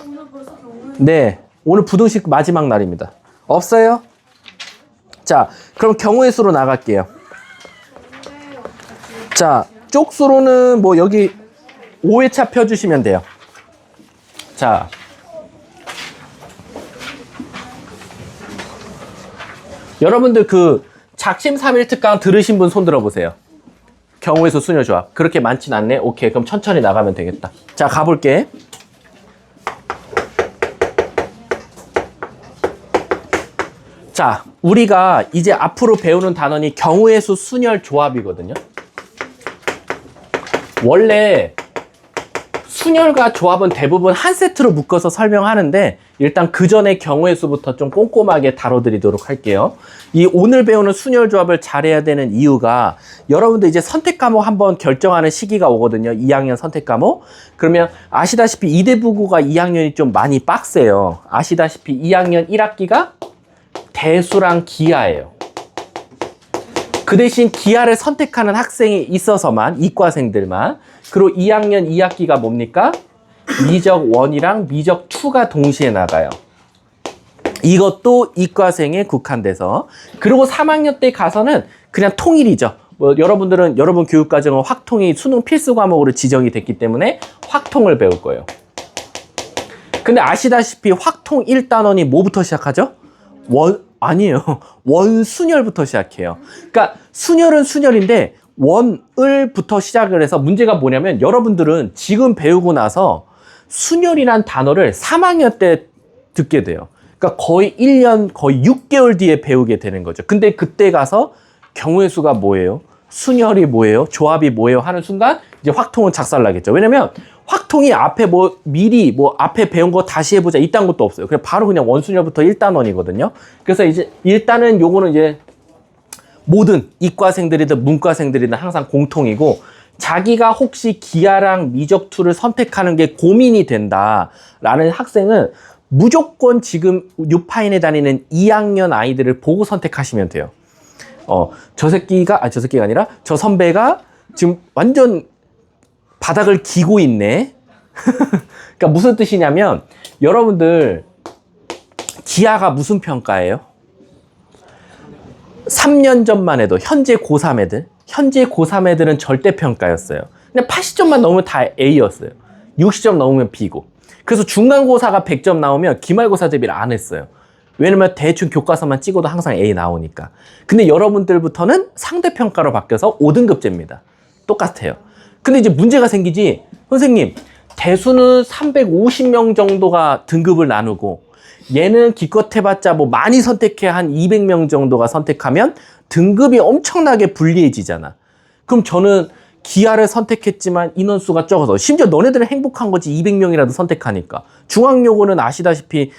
오늘 벌써 오늘 네, 오늘 부등식 마지막 날입니다. 없어요? 자, 그럼 경우의 수로 나갈게요. 자, 쪽수로는 뭐 여기 5회차 펴주시면 돼요. 자, 여러분들 그 작심 삼일 특강 들으신 분 손 들어보세요. 경우의 수 수녀 조합. 그렇게 많진 않네. 오케이, 그럼 천천히 나가면 되겠다. 자, 가볼게. 자, 우리가 이제 앞으로 배우는 단원이 경우의 수 순열 조합이거든요. 원래 순열과 조합은 대부분 한 세트로 묶어서 설명하는데 일단 그 전에 경우의 수부터 좀 꼼꼼하게 다뤄드리도록 할게요. 이 오늘 배우는 순열 조합을 잘해야 되는 이유가 여러분들 이제 선택 과목 한번 결정하는 시기가 오거든요. 2학년 선택 과목. 그러면 아시다시피 이대부고가 2학년이 좀 많이 빡세요. 아시다시피 2학년 1학기가 대수랑 기하예요. 그 대신 기하를 선택하는 학생이 있어서만, 이과생들만. 그리고 2학년 2학기가 뭡니까? 미적 1이랑 미적 2가 동시에 나가요. 이것도 이과생에 국한돼서. 그리고 3학년 때 가서는 그냥 통일이죠. 뭐 여러분들은 여러분 교육과정은 확통이 수능 필수 과목으로 지정이 됐기 때문에 확통을 배울 거예요. 근데 아시다시피 확통 1단원이 뭐부터 시작하죠? 아니에요. 원순열부터 시작해요. 그러니까 순열은 순열인데 원을부터 시작을 해서 문제가 뭐냐면 여러분들은 지금 배우고 나서 순열이란 단어를 3학년 때 듣게 돼요. 그러니까 거의 1년, 거의 6개월 뒤에 배우게 되는 거죠. 근데 그때 가서 경우의 수가 뭐예요? 순열이 뭐예요? 조합이 뭐예요? 하는 순간 이제 확통은 작살나겠죠. 왜냐면 확통이 앞에 뭐 미리 뭐 앞에 배운 거 다시 해보자 이딴 것도 없어요. 그냥 바로 그냥 원순열부터 1단원이거든요. 그래서 이제 일단은 요거는 이제 모든 이과생들이든 문과생들이든 항상 공통이고 자기가 혹시 기하랑 미적2를 선택하는 게 고민이 된다라는 학생은 무조건 지금 뉴파인에 다니는 2학년 아이들을 보고 선택하시면 돼요. 저 새끼가 아니라 저 선배가 지금 완전 바닥을 기고 있네. 그러니까 무슨 뜻이냐면 여러분들 기하가 무슨 평가예요? 3년 전만 해도 현재 고3 애들은 절대평가였어요. 근데 80점만 넘으면 다 A였어요. 60점 넘으면 B고. 그래서 중간고사가 100점 나오면 기말고사 대비를 안 했어요. 왜냐면 대충 교과서만 찍어도 항상 A 나오니까. 근데 여러분들부터는 상대평가로 바뀌어서 5등급제입니다. 똑같아요. 근데 이제 문제가 생기지. 선생님, 대수는 350명 정도가 등급을 나누고 얘는 기껏 해봤자 뭐 많이 선택해 한 200명 정도가 선택하면 등급이 엄청나게 불리해지잖아. 그럼 저는 기하를 선택했지만 인원수가 적어서 심지어 너네들은 행복한 거지 200명이라도 선택하니까. 중앙여고는 아시다시피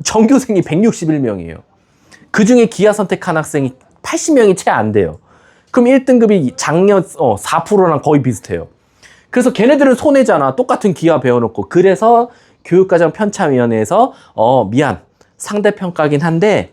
전교생이 161명이에요. 그중에 기하 선택한 학생이 80명이 채 안 돼요. 그럼 1등급이 작년 4%랑 거의 비슷해요. 그래서 걔네들은 손해잖아. 똑같은 기하 배워놓고. 그래서 교육과정 편찬위원회에서 미안, 상대평가긴 한데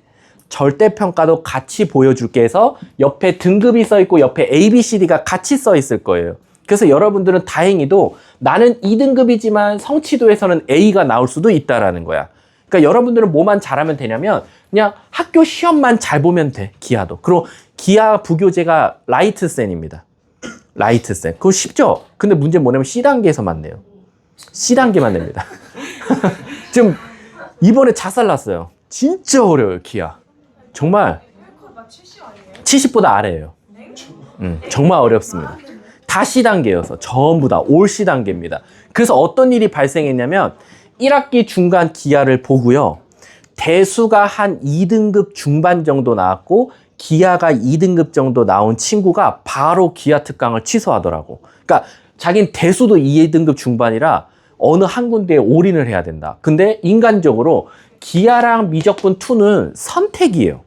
절대평가도 같이 보여줄게 해서 옆에 등급이 써있고 옆에 A, B, C, D가 같이 써있을 거예요. 그래서 여러분들은 다행히도 나는 2등급이지만 성취도에서는 A가 나올 수도 있다라는 거야. 그러니까 여러분들은 뭐만 잘하면 되냐면 그냥 학교 시험만 잘 보면 돼. 기하도. 그리고 기하 부교재가 라이트센입니다. 라이트센. 그거 쉽죠? 근데 문제는 뭐냐면 C단계에서만 내요. C단계만 냅니다. 지금 이번에 자살 났어요. 진짜 어려워요, 기아. 정말 70보다 아래예요. 정말 어렵습니다. 다 C단계여서 전부 다 올 C단계입니다. 그래서 어떤 일이 발생했냐면 1학기 중간 기아를 보고요. 대수가 한 2등급 중반 정도 나왔고 기아가 2등급 정도 나온 친구가 바로 기아 특강을 취소하더라고. 그러니까 자긴 대수도 2등급 중반이라 어느 한 군데에 올인을 해야 된다. 근데 인간적으로 기아랑 미적분2는 선택이에요.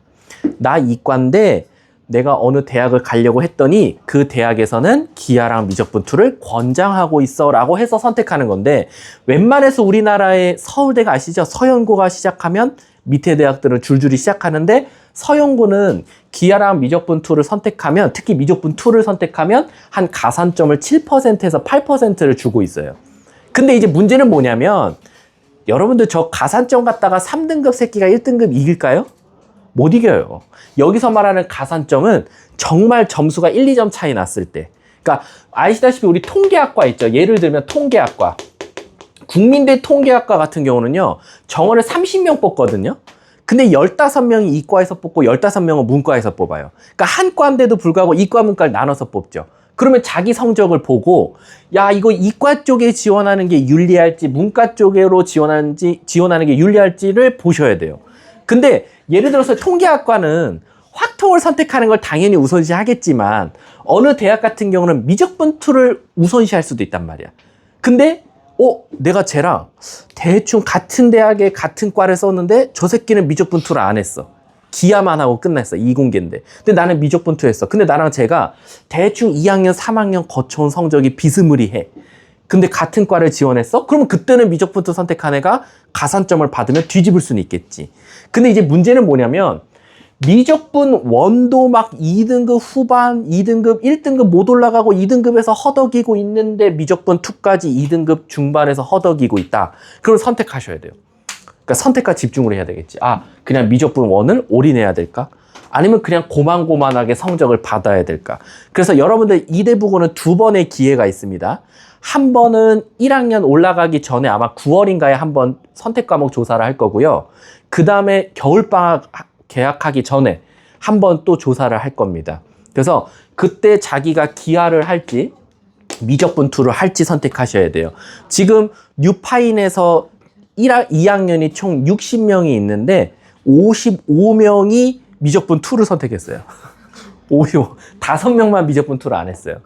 나 이과인데 내가 어느 대학을 가려고 했더니 그 대학에서는 기아랑 미적분2를 권장하고 있어 라고 해서 선택하는 건데 웬만해서 우리나라의 서울대가 아시죠? 서연고가 시작하면 밑에 대학들은 줄줄이 시작하는데 서연고는 기아랑 미적분2를 선택하면 특히 미적분2를 선택하면 한 가산점을 7%에서 8%를 주고 있어요. 근데 이제 문제는 뭐냐면 여러분들 저 가산점 갖다가 3등급 새끼가 1등급 이길까요? 못 이겨요. 여기서 말하는 가산점은 정말 점수가 1, 2점 차이 났을 때. 그러니까 아시다시피 우리 통계학과 있죠. 예를 들면 통계학과. 국민대 통계학과 같은 경우는요. 정원을 30명 뽑거든요. 근데 15명이 이과에서 뽑고 15명은 문과에서 뽑아요. 그러니까 한 과인데도 불구하고 이과 문과를 나눠서 뽑죠. 그러면 자기 성적을 보고 야 이거 이과 쪽에 지원하는 게 유리할지 문과 쪽으로 지원하는 게 유리할지를 보셔야 돼요. 근데 예를 들어서 통계학과는 확통을 선택하는 걸 당연히 우선시하겠지만 어느 대학 같은 경우는 미적분2를 우선시할 수도 있단 말이야. 근데 내가 쟤랑 대충 같은 대학에 같은 과를 썼는데 저 새끼는 미적분2를 안 했어. 기아만 하고 끝났어. 이공계인데. 근데 나는 미적분2 했어. 근데 나랑 쟤가 대충 2학년, 3학년 거쳐온 성적이 비스무리해. 근데 같은 과를 지원했어? 그러면 그때는 미적분2 선택한 애가 가산점을 받으면 뒤집을 수는 있겠지. 근데 이제 문제는 뭐냐면 미적분 원도 막 2등급 후반, 2등급, 1등급 못 올라가고 2등급에서 허덕이고 있는데 미적분 2까지 2등급 중반에서 허덕이고 있다. 그걸 선택하셔야 돼요. 그러니까 선택과 집중을 해야 되겠지. 그냥 미적분 1을 올인해야 될까? 아니면 그냥 고만고만하게 성적을 받아야 될까? 그래서 여러분들 이대부고는 2번의 기회가 있습니다. 한 번은 1학년 올라가기 전에 아마 9월인가에 한번 선택 과목 조사를 할 거고요. 그 다음에 겨울방학 개학하기 전에 한 번 또 조사를 할 겁니다. 그래서 그때 자기가 기하를 할지 미적분2를 할지 선택하셔야 돼요. 지금 뉴파인에서 2학년이 총 60명이 있는데 55명이 미적분2를 선택했어요. 5명만 미적분2를 안 했어요.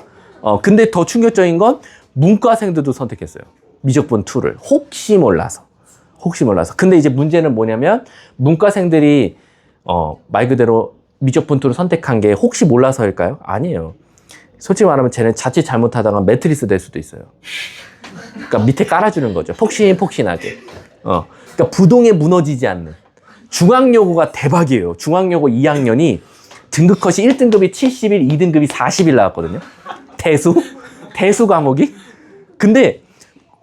근데 더 충격적인 건 문과생들도 선택했어요. 미적분2를. 혹시 몰라서. 근데 이제 문제는 뭐냐면 문과생들이 말 그대로 미적분2를 선택한 게 혹시 몰라서일까요? 아니에요. 솔직히 말하면 쟤는 자칫 잘못하다가 매트리스 될 수도 있어요. 그러니까 밑에 깔아주는 거죠. 폭신하게. 그러니까 부동에 무너지지 않는. 중앙여고가 대박이에요. 중앙여고 2학년이 등급컷이 1등급이 70일, 2등급이 40일 나왔거든요. 대수 과목이. 근데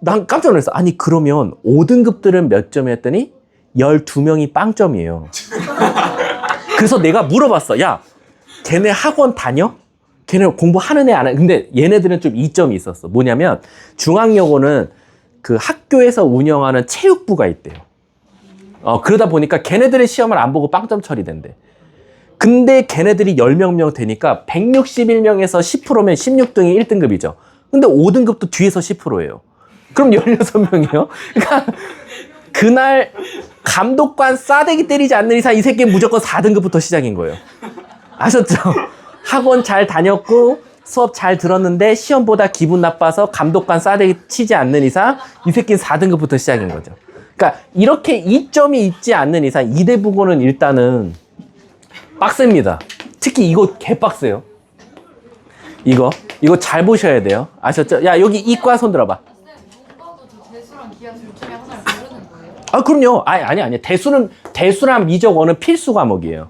난 깜짝 놀랐어. 아니 그러면 5등급들은 몇 점이었더니 12명이 빵점이에요. 그래서 내가 물어봤어. 야, 걔네 학원 다녀? 걔네 공부하는 애 안 해? 근데 얘네들은 좀 이점이 있었어. 뭐냐면 중앙여고는 그 학교에서 운영하는 체육부가 있대요. 그러다 보니까 걔네들의 시험을 안 보고 빵점 처리된대. 근데 걔네들이 10명 되니까 161명에서 10%면 16등이 1등급이죠. 근데 5등급도 뒤에서 10%예요. 그럼 16명이에요? 그러니까 그날 감독관 싸대기 때리지 않는 이상 이 새끼는 무조건 4등급부터 시작인 거예요. 아셨죠? 학원 잘 다녔고 수업 잘 들었는데 시험보다 기분 나빠서 감독관 싸대기 치지 않는 이상 이 새끼는 4등급부터 시작인 거죠. 그러니까 이렇게 이점이 있지 않는 이상 이대부고는 일단은 빡셉니다. 특히 이거 개빡세요. 이거 잘 보셔야 돼요. 아셨죠? 야 여기 이과 손 들어봐. 대수랑 기하 둘 중에 하나를 고르는 거예요? 그럼요. 아니. 대수랑 미적원은 필수 과목이에요.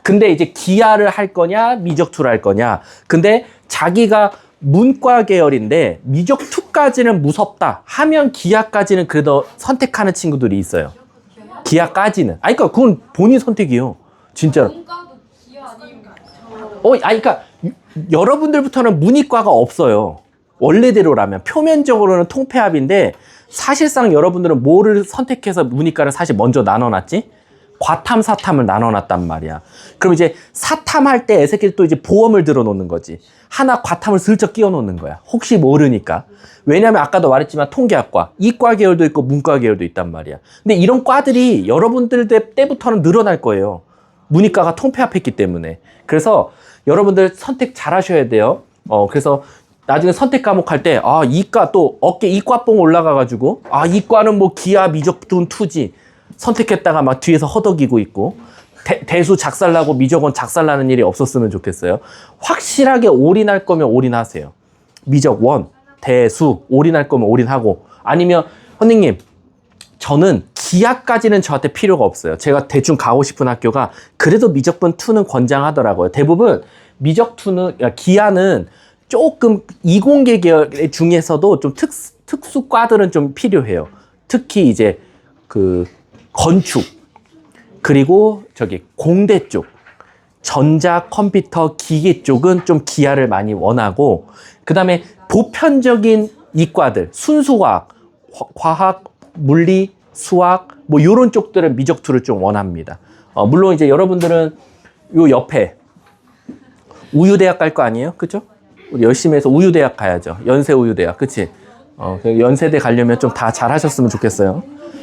근데 이제 기하를 할 거냐, 미적2를 할 거냐. 근데 자기가 문과 계열인데 미적2까지는 무섭다 하면 기하까지는 그래도 선택하는 친구들이 있어요. 기하까지는. 그러니까 그건 본인 선택이에요. 진짜로. 문과도 기하 아니면 그러니까 여러분들부터는 문이과가 없어요. 원래대로라면 표면적으로는 통폐합인데 사실상 여러분들은 뭐를 선택해서 문이과를 사실 먼저 나눠놨지? 과탐, 사탐을 나눠놨단 말이야. 그럼 이제 사탐할 때 애새끼들 또 이제 보험을 들어놓는 거지. 하나 과탐을 슬쩍 끼워 놓는 거야. 혹시 모르니까. 왜냐면 아까도 말했지만 통계학과, 이과 계열도 있고 문과 계열도 있단 말이야. 근데 이런 과들이 여러분들 때부터는 늘어날 거예요. 문이과가 통폐합했기 때문에. 그래서 여러분들 선택 잘 하셔야 돼요. 그래서 나중에 선택 과목 할 때, 이과 또 어깨 이과뽕 올라가가지고, 이과는 뭐 기하, 미적분, 투지. 선택했다가 막 뒤에서 허덕이고 있고, 대수 작살나고 미적원 작살나는 일이 없었으면 좋겠어요. 확실하게 올인할 거면 올인하세요. 미적원, 대수, 올인할 거면 올인하고, 아니면, 선생님, 저는 기하까지는 저한테 필요가 없어요. 제가 대충 가고 싶은 학교가 그래도 미적분 2는 권장하더라고요. 대부분 미적2는, 기하는 조금 이공계 계열 중에서도 좀 특수 과들은 좀 필요해요. 특히 이제 그 건축, 그리고 저기 공대 쪽, 전자, 컴퓨터, 기계 쪽은 좀 기하를 많이 원하고, 그 다음에 보편적인 이과들, 순수과학, 과학, 물리, 수학, 뭐 요런 쪽들은 미적2를 좀 원합니다. 물론 이제 여러분들은 요 옆에 우유대학 갈 거 아니에요? 그죠? 우리 열심히 해서 우유대학 가야죠. 연세우유대학. 그치? 연세대 가려면 좀 다 잘하셨으면 좋겠어요.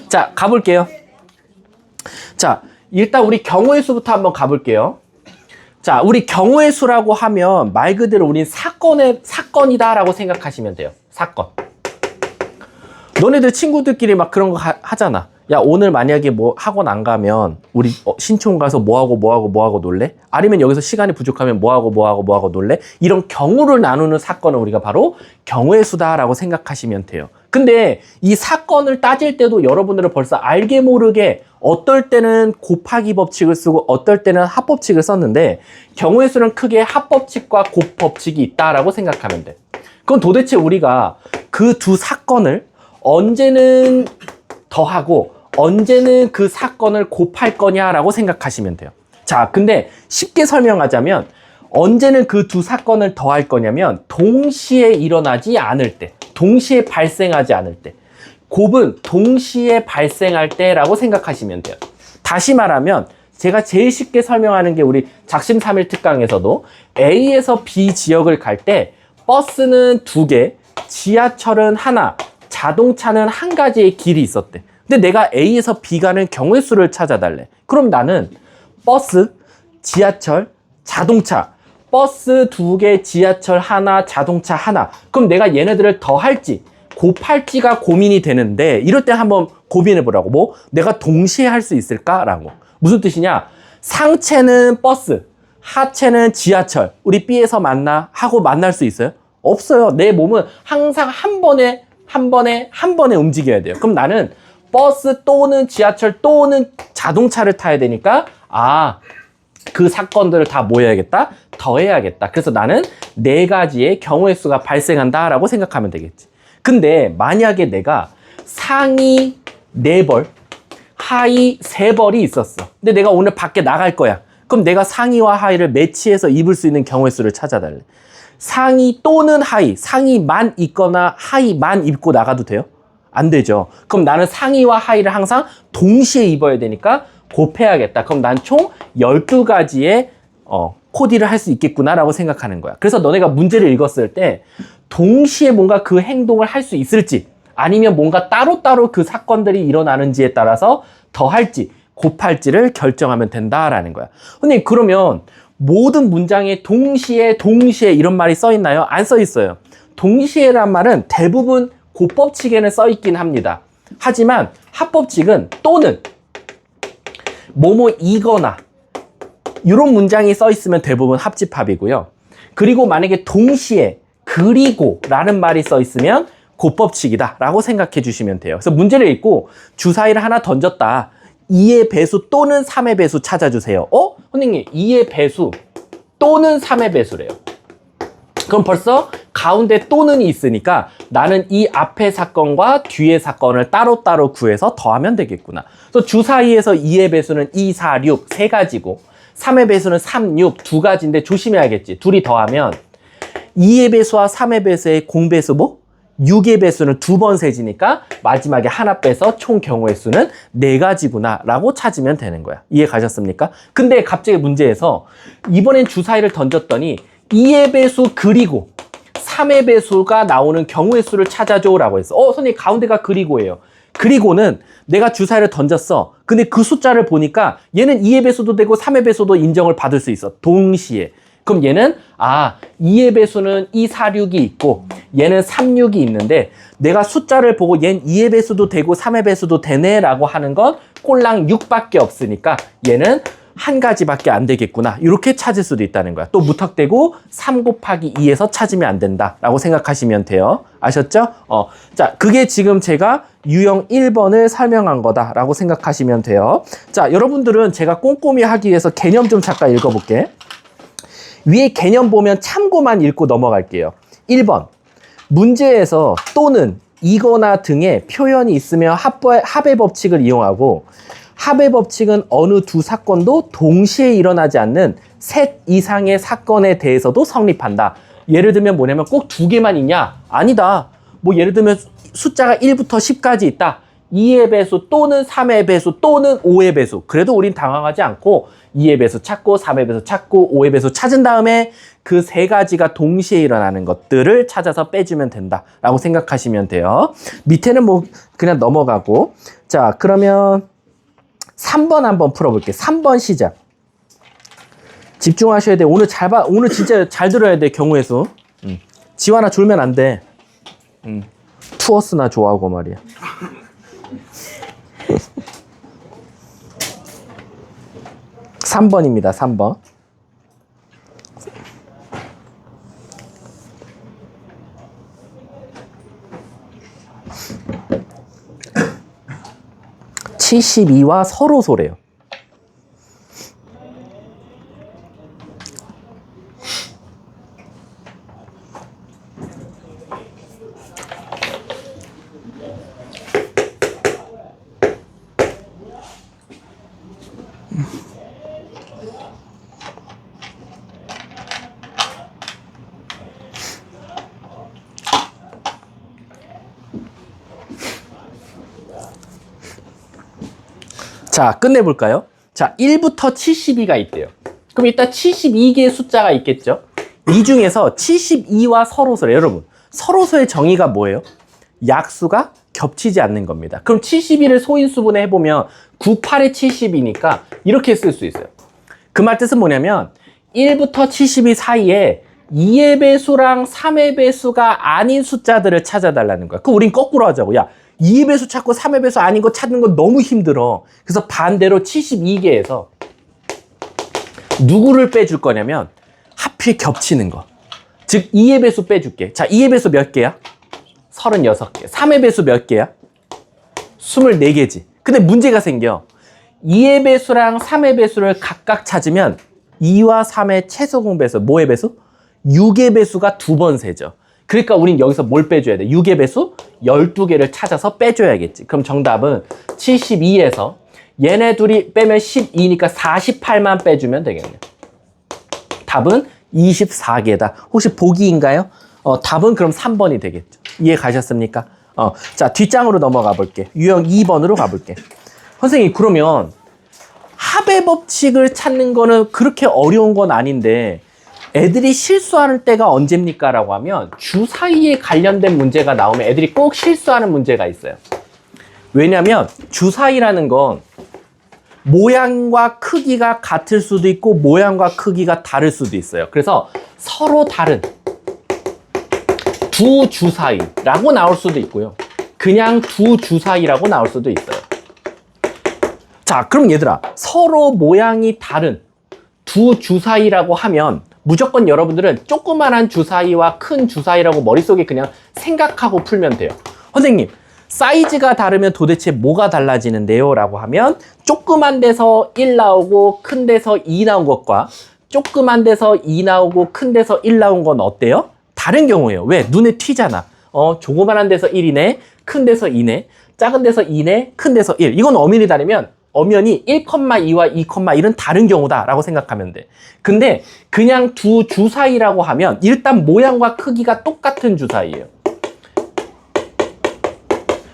자, 가볼게요. 자, 일단 우리 경우의 수부터 한번 가볼게요. 자, 우리 경우의 수라고 하면 말 그대로 우린 사건이다라고 생각하시면 돼요. 사건. 너네들 친구들끼리 막 그런 거 하잖아. 야, 오늘 만약에 뭐 학원 안 가면 우리 신촌 가서 뭐하고 놀래? 아니면 여기서 시간이 부족하면 뭐하고 놀래? 이런 경우를 나누는 사건을 우리가 바로 경우의 수다라고 생각하시면 돼요. 근데 이 사건을 따질 때도 여러분들은 벌써 알게 모르게 어떨 때는 곱하기 법칙을 쓰고 어떨 때는 합법칙을 썼는데, 경우의 수는 크게 합법칙과 곱법칙이 있다라고 생각하면 돼. 그럼 도대체 우리가 그 두 사건을 언제는 더하고 언제는 그 사건을 곱할 거냐라고 생각하시면 돼요. 자, 근데 쉽게 설명하자면 언제는 그 두 사건을 더할 거냐면 동시에 일어나지 않을 때, 동시에 발생하지 않을 때, 곱은 동시에 발생할 때라고 생각하시면 돼요. 다시 말하면 제가 제일 쉽게 설명하는 게 우리 작심 삼일 특강에서도 A에서 B 지역을 갈 때 버스는 2개, 지하철은 하나, 자동차는 한 가지의 길이 있었대. 근데 내가 A에서 B 가는 경우의 수를 찾아달래. 그럼 나는 버스, 지하철, 자동차, 버스 2개, 지하철 하나, 자동차 하나. 그럼 내가 얘네들을 더할지 곱할지가 고민이 되는데, 이럴 때 한번 고민해 보라고. 뭐 내가 동시에 할 수 있을까라고. 무슨 뜻이냐? 상체는 버스, 하체는 지하철. 우리 B에서 만나 하고 만날 수 있어요? 없어요. 내 몸은 항상 한 번에 움직여야 돼요. 그럼 나는 버스 또는 지하철 또는 자동차를 타야 되니까, 그 사건들을 다 뭐 해야겠다? 더해야겠다. 그래서 나는 4가지의 경우의 수가 발생한다라고 생각하면 되겠지. 근데 만약에 내가 상위 4벌, 하위 3벌이 있었어. 근데 내가 오늘 밖에 나갈 거야. 그럼 내가 상의와 하의를 매치해서 입을 수 있는 경우의 수를 찾아달래. 상의 또는 하의, 상의만 입거나 하의만 입고 나가도 돼요? 안 되죠. 그럼 나는 상의와 하의를 항상 동시에 입어야 되니까 곱해야겠다. 그럼 난 총 12가지의 코디를 할 수 있겠구나라고 생각하는 거야. 그래서 너네가 문제를 읽었을 때 동시에 뭔가 그 행동을 할 수 있을지, 아니면 뭔가 따로따로 그 사건들이 일어나는지에 따라서 더할지 곱할지를 결정하면 된다라는 거야. 근데 그러면 모든 문장에 동시에 이런 말이 써 있나요? 안 써 있어요. 동시에란 말은 대부분 곱법칙에는 써 있긴 합니다. 하지만 합법칙은 또는 뭐뭐이거나 이런 문장이 써 있으면 대부분 합집합이고요. 그리고 만약에 동시에 그리고 라는 말이 써 있으면 곱법칙이다 라고 생각해 주시면 돼요. 그래서 문제를 읽고 주사위를 하나 던졌다. 2의 배수 또는 3의 배수 찾아주세요. 선생님 2의 배수 또는 3의 배수래요. 그럼 벌써 가운데 또는이 있으니까 나는 이 앞의 사건과 뒤의 사건을 따로따로 구해서 더하면 되겠구나. 그래서 주사위에서 2의 배수는 2, 4, 6 3가지고 3의 배수는 3, 6 2가지인데 조심해야겠지. 둘이 더하면 2의 배수와 3의 배수의 공배수 뭐? 6의 배수는 2번 세지니까 마지막에 하나 빼서 총 경우의 수는 4가지구나 라고 찾으면 되는 거야. 이해 가셨습니까? 근데 갑자기 문제에서 이번엔 주사위를 던졌더니 2의 배수 그리고 3의 배수가 나오는 경우의 수를 찾아줘 라고 했어. 선생님 가운데가 그리고예요. 그리고는 내가 주사위를 던졌어. 근데 그 숫자를 보니까 얘는 2의 배수도 되고 3의 배수도 인정을 받을 수 있어. 동시에. 그럼 얘는 2의 배수는 2, 4, 6이 있고 얘는 3, 6이 있는데 내가 숫자를 보고 얘는 2의 배수도 되고 3의 배수도 되네 라고 하는 건 꼴랑 6밖에 없으니까 얘는 한 가지밖에 안 되겠구나. 이렇게 찾을 수도 있다는 거야. 또 무턱대고 3 곱하기 2에서 찾으면 안 된다 라고 생각하시면 돼요. 아셨죠? 자, 그게 지금 제가 유형 1번을 설명한 거다 라고 생각하시면 돼요. 자, 여러분들은 제가 꼼꼼히 하기 위해서 개념 좀 잠깐 읽어볼게. 위에 개념 보면 참고만 읽고 넘어갈게요. 1번, 문제에서 또는 이거나 등의 표현이 있으면 합의 법칙을 이용하고 합의 법칙은 어느 두 사건도 동시에 일어나지 않는 셋 이상의 사건에 대해서도 성립한다. 예를 들면 뭐냐면 꼭 2개만 있냐? 아니다. 뭐 예를 들면 숫자가 1부터 10까지 있다. 2의 배수 또는 3의 배수 또는 5의 배수. 그래도 우린 당황하지 않고 2의 배수 찾고 3의 배수 찾고 5의 배수 찾은 다음에 그 3가지가 동시에 일어나는 것들을 찾아서 빼주면 된다라고 생각하시면 돼요. 밑에는 뭐 그냥 넘어가고. 자, 그러면 3번 한번 풀어볼게요. 3번 시작. 집중하셔야 돼. 오늘 오늘 진짜 잘 들어야 돼. 경우의 수. 지환아 졸면 안 돼. 투어스나 좋아하고 말이야. 3번입니다. 3번. (72와) 서로소래요. 자, 끝내볼까요? 자, 1부터 72가 있대요. 그럼 일단 72개의 숫자가 있겠죠? 이 중에서 72와 서로소래. 여러분, 서로소의 정의가 뭐예요? 약수가 겹치지 않는 겁니다. 그럼 72를 소인수분해 해보면 9, 8에 72니까 이렇게 쓸 수 있어요. 그 말 뜻은 뭐냐면 1부터 72 사이에 2의 배수랑 3의 배수가 아닌 숫자들을 찾아달라는 거야. 그럼 우린 거꾸로 하자고. 야, 2의 배수 찾고 3의 배수 아닌 거 찾는 건 너무 힘들어. 그래서 반대로 72개에서 누구를 빼줄 거냐면 하필 겹치는 거. 즉 2의 배수 빼줄게. 자, 2의 배수 몇 개야? 36개. 3의 배수 몇 개야? 24개지. 근데 문제가 생겨. 2의 배수랑 3의 배수를 각각 찾으면 2와 3의 최소 공배수, 뭐의 배수? 6의 배수가 2번 세죠. 그러니까 우린 여기서 뭘 빼줘야 돼? 6의 배수 12개를 찾아서 빼줘야겠지. 그럼 정답은 72에서 얘네 둘이 빼면 12니까 48만 빼주면 되겠네요. 답은 24개다. 혹시 보기인가요? 답은 그럼 3번이 되겠죠. 이해 가셨습니까? 자, 뒷장으로 넘어가 볼게. 유형 2번으로 가볼게. 선생님, 그러면 합의 법칙을 찾는 거는 그렇게 어려운 건 아닌데 애들이 실수하는 때가 언제입니까? 라고 하면 주사위에 관련된 문제가 나오면 애들이 꼭 실수하는 문제가 있어요. 왜냐면 주사위라는 건 모양과 크기가 같을 수도 있고 모양과 크기가 다를 수도 있어요. 그래서 서로 다른 두 주사위라고 나올 수도 있고요. 그냥 두 주사위라고 나올 수도 있어요. 자, 그럼 얘들아, 서로 모양이 다른 두 주사위라고 하면 무조건 여러분들은 조그만한 주사위와 큰 주사위라고 머릿속에 그냥 생각하고 풀면 돼요. 선생님, 사이즈가 다르면 도대체 뭐가 달라지는데요? 라고 하면 조그만 데서 1 나오고 큰 데서 2 나온 것과 조그만 데서 2 나오고 큰 데서 1 나온 건 어때요? 다른 경우예요. 왜? 눈에 튀잖아. 조그만한 데서 1이네, 큰 데서 2네, 작은 데서 2네, 큰 데서 1. 이건 엄연히 다르면 엄연히 1,2와 2,1은 다른 경우다 라고 생각하면 돼. 근데 그냥 두 주사위라고 하면 일단 모양과 크기가 똑같은 주사위예요.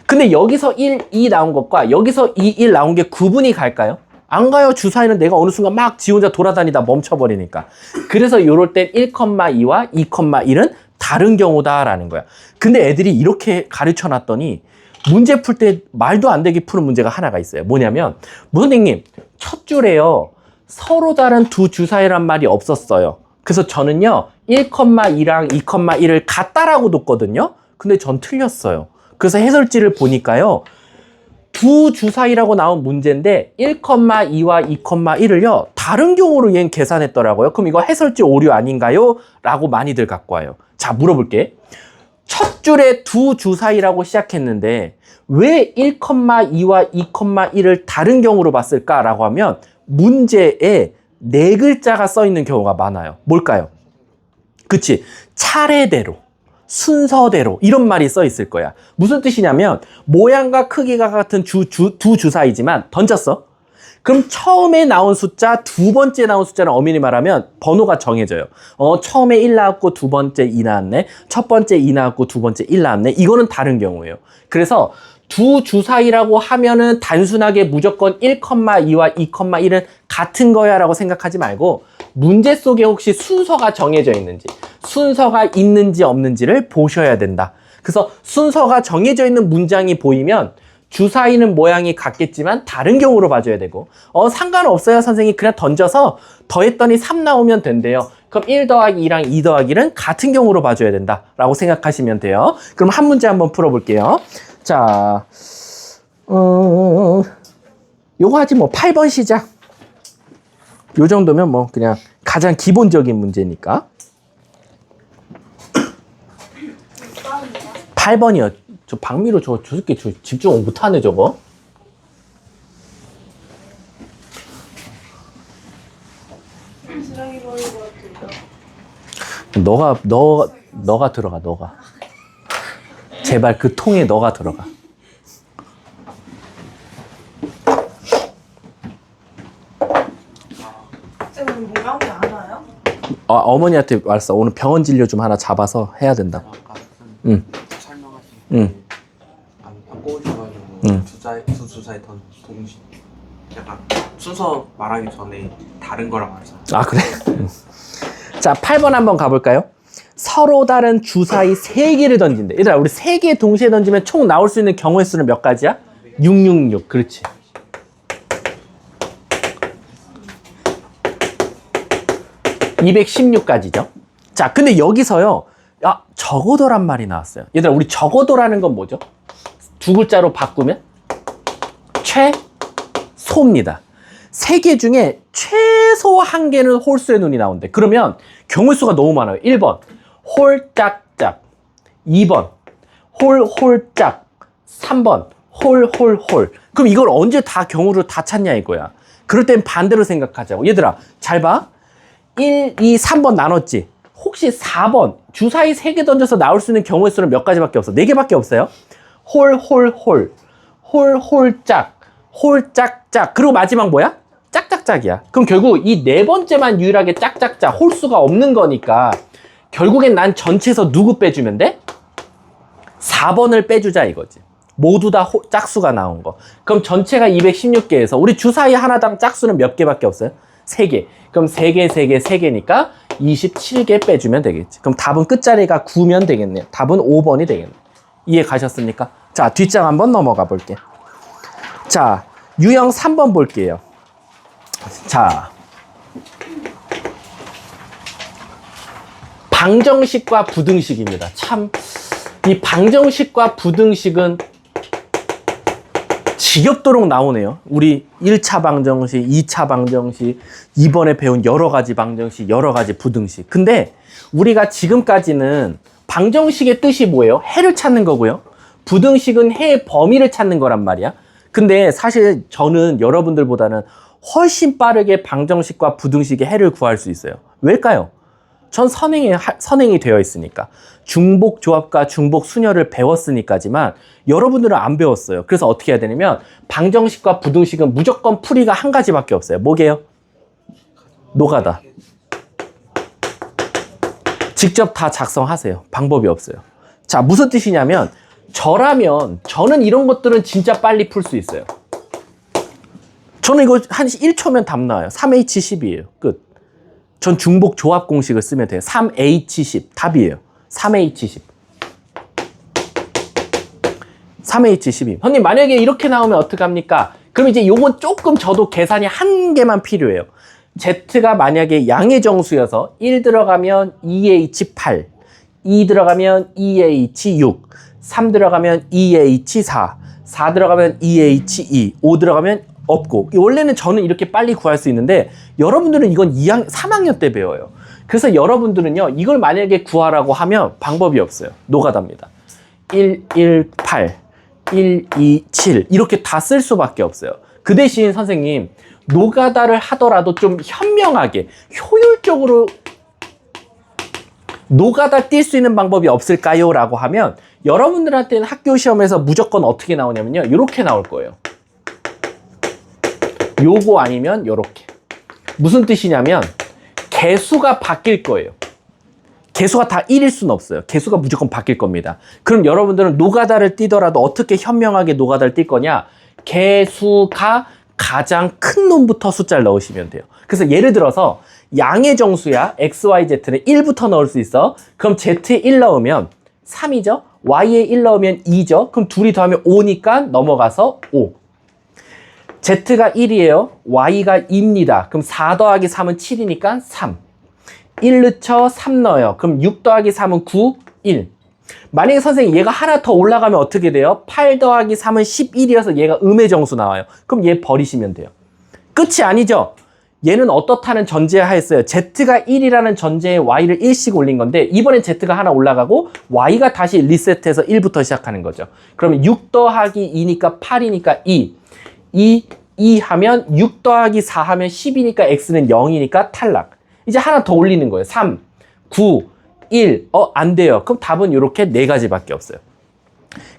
근데 여기서 1, 2 나온 것과 여기서 2, 1 나온 게 구분이 갈까요? 안 가요. 주사위는 내가 어느 순간 막 지 혼자 돌아다니다 멈춰버리니까. 그래서 요럴 땐 1,2와 2,1은 다른 경우다라는 거야. 근데 애들이 이렇게 가르쳐 놨더니 문제 풀 때 말도 안 되게 푸는 문제가 하나가 있어요. 뭐냐면 선생님 첫 줄에요. 서로 다른 두 주사위란 말이 없었어요. 그래서 저는요 1,2랑 2,1을 같다라고 뒀거든요. 근데 전 틀렸어요. 그래서 해설지를 보니까요. 두 주사위라고 나온 문제인데 1,2와 2,1을요. 다른 경우로 얘는 계산했더라고요. 그럼 이거 해설지 오류 아닌가요? 라고 많이들 갖고 와요. 자, 물어볼게. 첫 줄에 두 주사위라고 시작했는데 왜 1,2와 2,1을 다른 경우로 봤을까라고 하면 문제에 네 글자가 써 있는 경우가 많아요. 뭘까요? 그치? 차례대로, 순서대로 이런 말이 써 있을 거야. 무슨 뜻이냐면 모양과 크기가 같은 두 주사위지만 던졌어. 그럼 처음에 나온 숫자, 두 번째 나온 숫자는 엄연히 말하면 번호가 정해져요. 처음에 1 나왔고 두 번째 2 나왔네. 첫 번째 2 나왔고 두 번째 1 나왔네. 이거는 다른 경우예요. 그래서 두 주사위라고 하면은 단순하게 무조건 1,2와 2,1은 같은 거야 라고 생각하지 말고 문제 속에 혹시 순서가 정해져 있는지, 순서가 있는지 없는지를 보셔야 된다. 그래서 순서가 정해져 있는 문장이 보이면 주사위는 모양이 같겠지만 다른 경우로 봐줘야 되고 상관없어요 선생님 그냥 던져서 더했더니 3 나오면 된대요. 그럼 1 더하기 2랑 2 더하기 1은 같은 경우로 봐줘야 된다 라고 생각하시면 돼요. 그럼 한 문제 한번 풀어볼게요. 자, 요거 하지 뭐 8번 시작. 요 정도면 뭐 그냥 가장 기본적인 문제니까. 8번이요. 저 박미로 저 새끼 집중 못하네 저거. 너가 들어가 너가. 제발 그 통에 너가 들어가. 쌤 모양이 안 와요? 어머니한테 말했어. 오늘 병원 진료 좀 하나 잡아서 해야 된다고. 응. 설명하시고 응. 안 꼬우셔가지고 응. 두 주사위 동시 약간 순서 말하기 전에 다른 거랑 말해서 아 그래? 자 8번 한번 가볼까요? 서로 다른 주사위 3개를 던진대. 얘들아 우리 3개 동시에 던지면 총 나올 수 있는 경우의 수는 몇 가지야? 666. 그렇지. (216가지죠) 자 근데 여기서요 적어도란 말이 나왔어요. 얘들아 우리 적어도라는 건 뭐죠? 두 글자로 바꾸면 최소입니다. 3개 중에 최소 1개는 홀수의 눈이 나온대. 그러면 경우의 수가 너무 많아요. 1번 홀짝짝, 2번 홀홀짝, 3번 홀홀홀. 그럼 이걸 언제 다 경우를 다 찾냐 이거야. 그럴 땐 반대로 생각하자고. 얘들아 잘 봐. 1, 2, 3번 나눴지. 혹시 4번 주사위 3개 던져서 나올 수 있는 경우의 수는 몇 가지밖에 없어? 4개밖에 없어요. 홀홀홀, 홀홀짝, 홀짝짝. 그리고 마지막 뭐야? 짝짝짝이야. 그럼 결국 이 네 번째만 유일하게 짝짝짝 홀수가 없는 거니까 결국엔 난 전체에서 누구 빼주면 돼? 4번을 빼주자 이거지. 모두 다 짝수가 나온 거. 그럼 전체가 216개에서 우리 주사위 하나당 짝수는 몇 개밖에 없어요? 3개. 그럼 3개, 3개, 3개니까 27개 빼주면 되겠지. 그럼 답은 끝자리가 9면 되겠네요. 답은 5번이 되겠네요. 이해 가셨습니까? 자, 뒷장 한번 넘어가 볼게. 자, 유형 3번 볼게요. 자, 방정식과 부등식입니다. 참, 이 방정식과 부등식은 지겹도록 나오네요. 우리 1차 방정식, 2차 방정식, 이번에 배운 여러 가지 방정식, 여러 가지 부등식. 근데 우리가 지금까지는 방정식의 뜻이 뭐예요? 해를 찾는 거고요. 부등식은 해의 범위를 찾는 거란 말이야. 근데 사실 저는 여러분들보다는 훨씬 빠르게 방정식과 부등식의 해를 구할 수 있어요. 왜일까요? 전 선행이 되어 있으니까. 중복 조합과 중복 순열을 배웠으니까지만 여러분들은 안 배웠어요. 그래서 어떻게 해야 되냐면 방정식과 부등식은 무조건 풀이가 한 가지밖에 없어요. 뭐게요? 노가다. 직접 다 작성하세요. 방법이 없어요. 자, 무슨 뜻이냐면 저는 이런 것들은 진짜 빨리 풀 수 있어요. 저는 이거 한 1초면 답 나와요. 3H10이에요. 끝. 전 중복 조합 공식을 쓰면 돼요. 3H10 답이에요. 3H10. 3H12. 선생님 만약에 이렇게 나오면 어떡합니까? 그럼 이제 요건 조금 저도 계산이 한 개만 필요해요. Z가 만약에 양의 정수여서 1 들어가면 2H8, 2 들어가면 2H6, 3 들어가면 2H4, 4 들어가면 2H2, 5 들어가면 없고. 원래는 저는 이렇게 빨리 구할 수 있는데 여러분들은 이건 3학년 때 배워요. 그래서 여러분들은요 이걸 만약에 구하라고 하면 방법이 없어요. 노가다입니다. 1, 1, 8, 1, 2, 7 이렇게 다 쓸 수밖에 없어요. 그 대신 선생님 노가다를 하더라도 좀 현명하게 효율적으로 노가다 뛸 수 있는 방법이 없을까요? 라고 하면 여러분들한테는 학교 시험에서 무조건 어떻게 나오냐면요 이렇게 나올 거예요. 요거 아니면 요렇게. 무슨 뜻이냐면 개수가 바뀔 거예요. 개수가 다 1일 수는 없어요. 개수가 무조건 바뀔 겁니다. 그럼 여러분들은 노가다를 띄더라도 어떻게 현명하게 노가다를 뛸 거냐? 개수가 가장 큰 놈부터 숫자를 넣으시면 돼요. 그래서 예를 들어서 양의 정수야 x, y, z는 1부터 넣을 수 있어. 그럼 z에 1 넣으면 3이죠. y에 1 넣으면 2죠. 그럼 둘이 더하면 5니까 넘어가서 5. z가 1이에요. y가 2입니다. 그럼 4 더하기 3은 7이니까 3. 1 넣죠. 3 넣어요. 그럼 6 더하기 3은 9, 1. 만약에 선생님 얘가 하나 더 올라가면 어떻게 돼요? 8 더하기 3은 11이어서 얘가 음의 정수 나와요. 그럼 얘 버리시면 돼요. 끝이 아니죠? 얘는 어떻다는 전제하였어요. z가 1이라는 전제에 y를 1씩 올린 건데 이번엔 z가 하나 올라가고 y가 다시 리셋해서 1부터 시작하는 거죠. 그러면 6 더하기 2니까 8이니까 2. 2 하면 6 더하기 4 하면 10이니까 x는 0이니까 탈락. 이제 하나 더 올리는 거예요. 3, 9, 1. 안 돼요. 그럼 답은 이렇게 4가지밖에 없어요.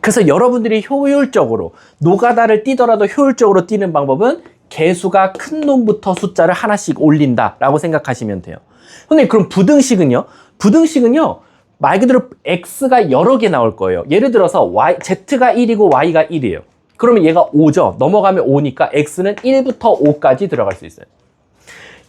그래서 여러분들이 효율적으로 노가다를 띄더라도 효율적으로 띄는 방법은 개수가 큰 놈부터 숫자를 하나씩 올린다라고 생각하시면 돼요. 근데 그럼 부등식은요? 부등식은요. 말 그대로 x가 여러 개 나올 거예요. 예를 들어서 z가 1이고 y가 1이에요. 그러면 얘가 5죠. 넘어가면 5니까 x는 1부터 5까지 들어갈 수 있어요.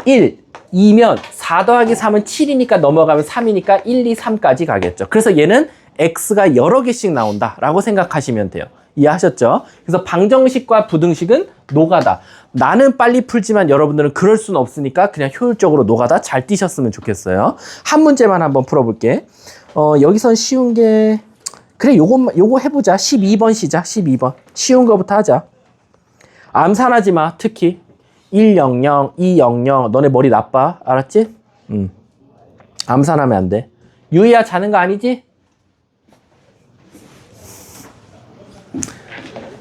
1, 2면 4 더하기 3은 7이니까 넘어가면 3이니까 1, 2, 3까지 가겠죠. 그래서 얘는 x가 여러 개씩 나온다라고 생각하시면 돼요. 이해하셨죠? 그래서 방정식과 부등식은 노가다. 나는 빨리 풀지만 여러분들은 그럴 수는 없으니까 그냥 효율적으로 노가다 잘 띄셨으면 좋겠어요. 한 문제만 한번 풀어볼게. 여기선 쉬운 게 그래 요거 해보자. 12번 시작. 12번 쉬운 거부터 하자. 암산하지 마. 특히 100, 200 너네 머리 나빠. 알았지? 암산하면 안 돼. 유이야 자는 거 아니지?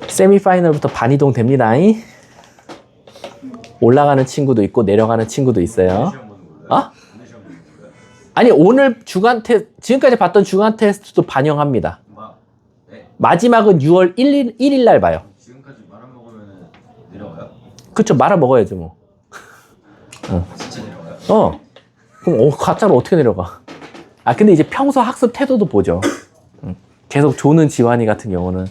세미파이널부터 반이동 됩니다. 올라가는 친구도 있고 내려가는 친구도 있어요. 아니 오늘 주간 지금까지 봤던 주간 테스트도 반영합니다. 마지막은 6월 1일 날 봐요. 지금까지 말아먹으면 내려가요? 그쵸, 말아먹어야죠 뭐. 진짜 내려가요? 그럼 가짜로 어떻게 내려가? 근데 이제 평소 학습 태도도 보죠. 계속 조는 지환이 같은 경우는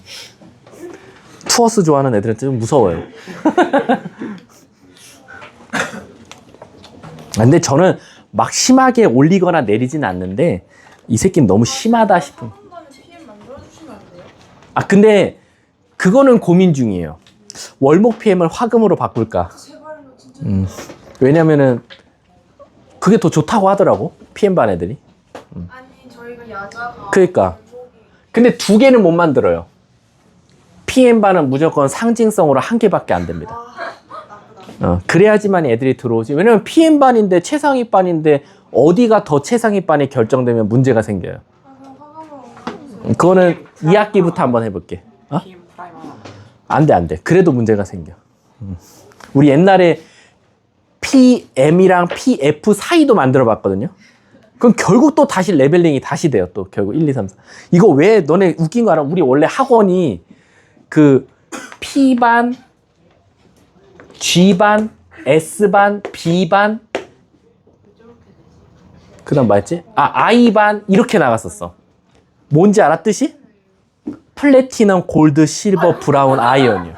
투어스 좋아하는 애들은 좀 무서워요. 근데 저는 막 심하게 올리거나 내리진 않는데 이 새끼는 너무 심하다 싶은. 한 번에 PM 만들어주시면 안 돼요? 근데 그거는 고민 중이에요. 월목 PM을 화금으로 바꿀까? 제발요 진짜. 왜냐면은 그게 더 좋다고 하더라고. PM 반 애들이. 아니 저희가 야자가 그러니까. 원곡이 근데 2개는 못 만들어요. PM 반은 무조건 상징성으로 1개밖에 안 됩니다. 나쁘다. 그래야지만 애들이 들어오지. 왜냐면 PM 반인데 최상위 반인데 어디가 더 최상위 반이 결정되면 문제가 생겨요. 그럼 화강으로 해주세요. 그거는 2학기부터 한번 해볼게. 안 돼. 그래도 문제가 생겨. 우리 옛날에 PM이랑 PF 사이도 만들어 봤거든요. 그럼 결국 또 다시 레벨링이 다시 돼요. 또 결국 1, 2, 3, 4. 이거 왜 너네 웃긴 거 알아? 우리 원래 학원이 그 P반, G반, S반, B반 그 다음 뭐였지? I반 이렇게 나갔었어. 뭔지 알아 뜻이? 플래티넘, 골드, 실버, 브라운, 아이언이요.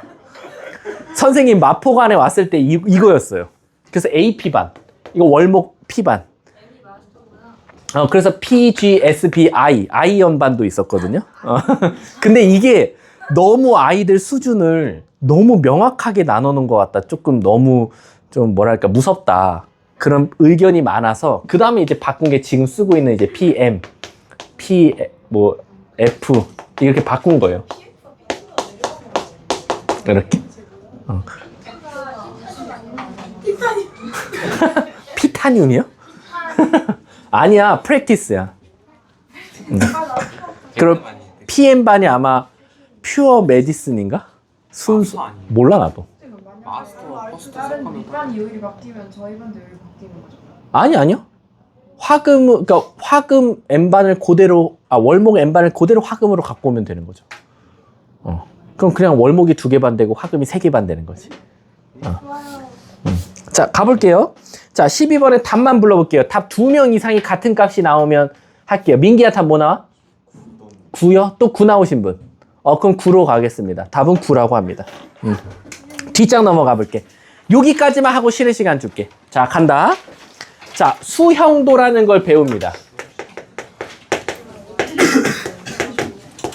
선생님 마포관에 왔을 때 이거였어요. 그래서 AP반, 이거 월목 P반. 그래서 PGSBI, 아이언반도 있었거든요. 근데 이게 너무 아이들 수준을 너무 명확하게 나눠놓은 것 같다. 조금 너무 좀 뭐랄까 무섭다. 그런 의견이 많아서 그 다음에 이제 바꾼 게 지금 쓰고 있는 이제 PM, F 이렇게 바꾼 거예요. 이렇게. 피타늄이요? 아니야, 프랙티스야. 그럼 PM반이 아마 퓨어 메디슨인가? 마스터 아니에요? 몰라 나도. 마스터, 퍼스트, 다른 세컨드. 밑반 요일이 바뀌면 저희 반도 요일이 바뀌는 거죠? 아니요. 그러니까 화금 M반을 그대로, 월목 M반을 그대로 화금으로 갖고 오면 되는 거죠. 그럼 그냥 월목이 2개 반 되고 화금이 3개 반 되는 거지. 자, 가볼게요. 자, 12번에 답만 불러볼게요. 답 2명 이상이 같은 값이 나오면 할게요. 민기야, 답 뭐 나와? 9요? 또 9 나오신 분? 그럼 9로 가겠습니다. 답은 9라고 합니다. 뒷장 넘어가 볼게. 여기까지만 하고 쉬는 시간 줄게. 자, 간다. 자, 수형도라는 걸 배웁니다.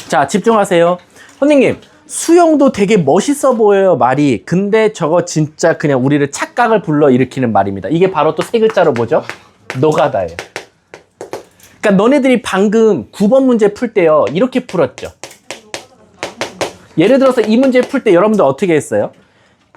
자, 집중하세요. 선생님, 수형도 되게 멋있어 보여요, 말이. 근데 저거 진짜 그냥 우리를 착각을 불러일으키는 말입니다. 이게 바로 또 3글자로 뭐죠? 노가다예요. 그러니까 너네들이 방금 9번 문제 풀 때요, 이렇게 풀었죠. 예를 들어서 이 문제 풀 때 여러분들 어떻게 했어요?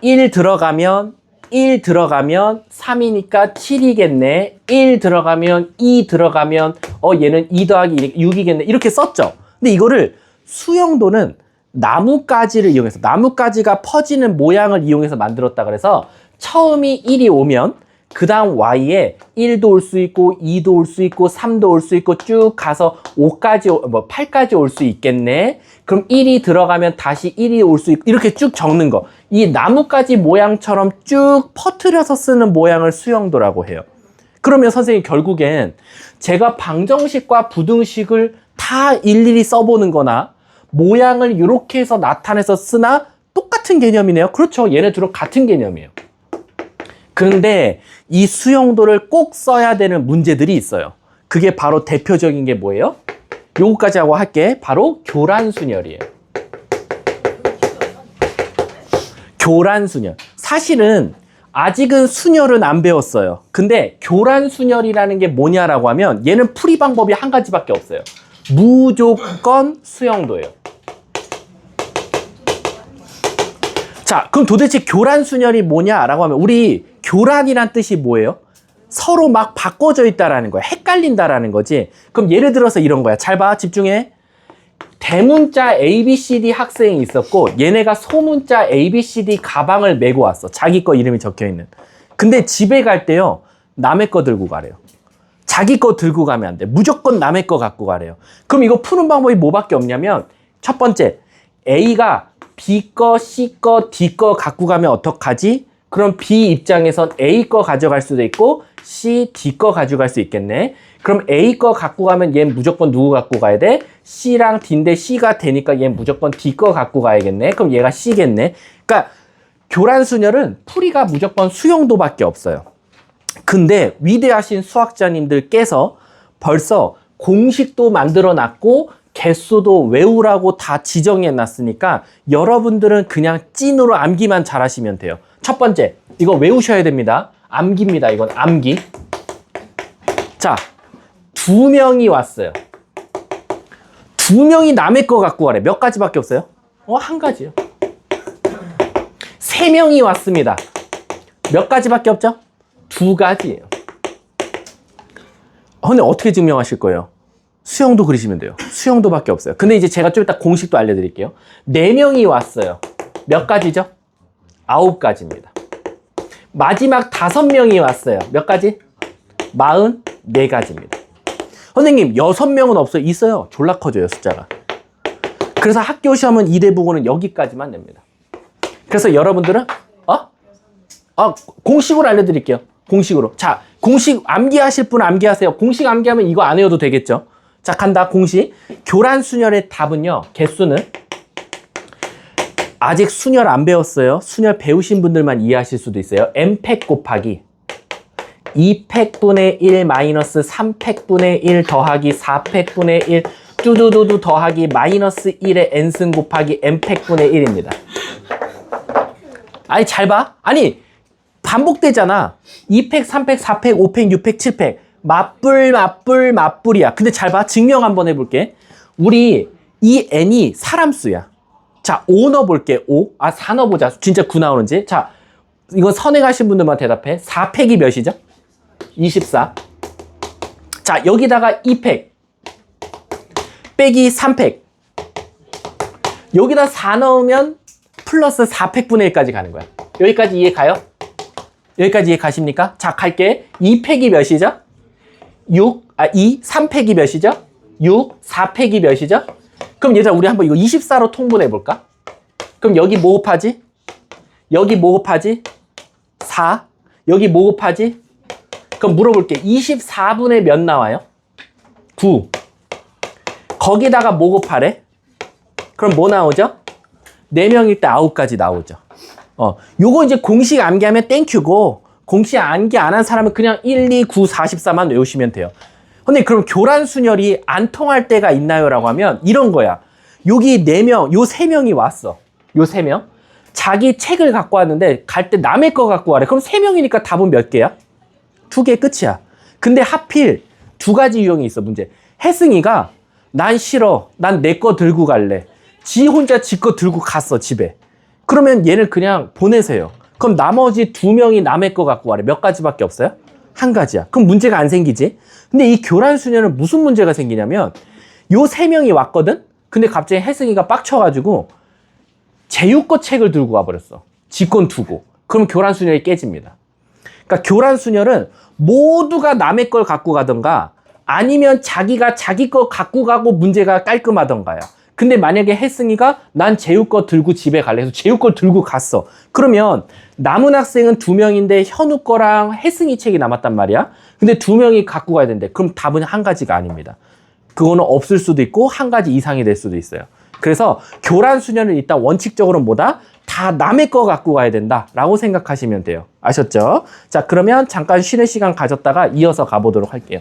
1 들어가면 3이니까 7이겠네. 1 들어가면 2 들어가면 얘는 2 더하기 6이겠네. 이렇게 썼죠. 근데 이거를 수형도는 나뭇가지를 이용해서, 나뭇가지가 퍼지는 모양을 이용해서 만들었다 그래서 처음이 1이 오면 그 다음 y에 1도 올 수 있고 2도 올 수 있고 3도 올 수 있고 쭉 가서 8까지 올 수 있겠네. 그럼 1이 들어가면 다시 1이 올 수 있고 이렇게 쭉 적는 거. 이 나뭇가지 모양처럼 쭉 퍼뜨려서 쓰는 모양을 수형도라고 해요. 그러면 선생님 결국엔 제가 방정식과 부등식을 다 일일이 써보는 거나 모양을 이렇게 해서 나타내서 쓰나 똑같은 개념이네요. 그렇죠. 얘네 둘은 같은 개념이에요. 그런데 이 수형도를 꼭 써야 되는 문제들이 있어요. 그게 바로 대표적인 게 뭐예요? 요거까지 하고 할게. 바로 교란순열이에요. 교란순열. 사실은 아직은 순열은 안 배웠어요. 근데 교란순열이라는 게 뭐냐라고 하면 얘는 풀이 방법이 한 가지밖에 없어요. 무조건 수형도예요. 자, 그럼 도대체 교란순열이 뭐냐라고 하면 우리 교란이란 뜻이 뭐예요? 서로 막 바꿔져 있다라는 거야. 헷갈린다라는 거지. 그럼 예를 들어서 이런 거야. 잘 봐. 집중해. 대문자 ABCD 학생이 있었고 얘네가 소문자 ABCD 가방을 메고 왔어. 자기 거 이름이 적혀있는. 근데 집에 갈 때요, 남의 거 들고 가래요. 자기 거 들고 가면 안 돼. 무조건 남의 거 갖고 가래요. 그럼 이거 푸는 방법이 뭐밖에 없냐면 첫 번째, A가 B 거, C 거, D 거 갖고 가면 어떡하지? 그럼 B 입장에선 A 거 가져갈 수도 있고 C, D 거 가져갈 수 있겠네. 그럼 A 거 갖고 가면 얘는 무조건 누구 갖고 가야 돼? C랑 D인데 C가 되니까 얘는 무조건 D 거 갖고 가야겠네. 그럼 얘가 C겠네. 그러니까 교란순열은 풀이가 무조건 수형도밖에 없어요. 근데 위대하신 수학자님들께서 벌써 공식도 만들어 놨고 개수도 외우라고 다 지정해 놨으니까 여러분들은 그냥 찐으로 암기만 잘하시면 돼요. 첫 번째, 이거 외우셔야 됩니다. 암기입니다. 이건 암기. 자, 2명이 왔어요. 2명이 남의 거 갖고 가래. 몇 가지밖에 없어요? 한 가지요. 3명이 왔습니다. 몇 가지밖에 없죠? 2가지예요. 근데 어떻게 증명하실 거예요? 수형도 그리시면 돼요. 수형도밖에 없어요. 근데 이제 제가 좀 이따 공식도 알려드릴게요. 4명이 왔어요. 몇 가지죠? 9가지입니다. 마지막 5명이 왔어요. 몇 가지? 44가지입니다. 선생님, 6명은 없어요? 있어요. 졸라 커져요, 숫자가. 그래서 학교 시험은 이 대부분은 여기까지만 냅니다. 그래서 여러분들은 공식으로 알려드릴게요. 공식으로. 자, 공식 암기하실 분은 암기하세요. 공식 암기하면 이거 안 외워도 되겠죠? 자, 간다. 공식. 교란 순열의 답은요. 개수는 아직 순열 안 배웠어요. 순열 배우신 분들만 이해하실 수도 있어요. n팩 곱하기 2팩분의 1 마이너스 3팩분의 1 더하기 4팩분의 1 뚜두두두 더하기 마이너스 1의 n승 곱하기 n팩분의 1입니다. 아니 잘 봐. 아니 반복되잖아. 2팩, 3팩, 4팩, 5팩, 6팩, 7팩 맞불이야. 근데 잘 봐. 증명 한번 해볼게. 우리 이 n이 사람 수야. 자, 5 넣어볼게. 5. 4 넣어보자. 진짜 9 나오는지. 자, 이거 선행하신 분들만 대답해. 4팩이 몇이죠? 24. 자, 여기다가 2팩 빼기 3팩. 여기다 4 넣으면 플러스 4팩분의 1까지 가는 거야. 여기까지 이해 가요? 여기까지 이해 가십니까? 자, 갈게. 2팩이 몇이죠? 3팩이 몇이죠? 6, 4팩이 몇이죠? 그럼 얘들아, 우리 한번 이거 24로 통분해 볼까? 그럼 여기 뭐 곱하지? 여기 뭐 곱하지? 4. 여기 뭐 곱하지? 그럼 물어볼게. 24분의 몇 나와요? 9. 거기다가 뭐 곱하래? 그럼 뭐 나오죠? 4명일 때 9까지 나오죠. 요거 이제 공식 암기하면 땡큐고, 공식 암기 안 한 사람은 그냥 1, 2, 9, 44만 외우시면 돼요. 근데 그럼 교란 순열이 안 통할 때가 있나요? 라고 하면 이런 거야. 여기 4명, 요 3명이 왔어. 요 3명. 자기 책을 갖고 왔는데 갈 때 남의 거 갖고 와래. 그럼 3명이니까 답은 몇 개야? 2개 끝이야. 근데 하필 2가지 유형이 있어, 문제. 혜승이가 난 싫어. 난 내 거 들고 갈래. 지 혼자 지 거 들고 갔어, 집에. 그러면 얘를 그냥 보내세요. 그럼 나머지 2명이 남의 거 갖고 와래. 몇 가지밖에 없어요? 1가지야. 그럼 문제가 안 생기지? 근데 이 교란 수녀는 무슨 문제가 생기냐면 요 3명이 왔거든? 근데 갑자기 혜승이가 빡쳐가지고 제육 거 책을 들고 와버렸어. 지건 두고. 그럼 교란 수녀이 깨집니다. 그러니까 교란 수녀는 모두가 남의 걸 갖고 가던가 아니면 자기가 자기 거 갖고 가고 문제가 깔끔하던가요. 근데 만약에 혜승이가 난 제육 거 들고 집에 갈래 해서 제육 걸 들고 갔어. 그러면 남은 학생은 2명인데 현우 거랑 혜승이 책이 남았단 말이야. 근데 2명이 갖고 가야 된대. 그럼 답은 1가지가 아닙니다. 그거는 없을 수도 있고 1가지 이상이 될 수도 있어요. 그래서 교란 수녀는 일단 원칙적으로 뭐다? 다 남의 거 갖고 가야 된다라고 생각하시면 돼요. 아셨죠? 자, 그러면 잠깐 쉬는 시간 가졌다가 이어서 가보도록 할게요.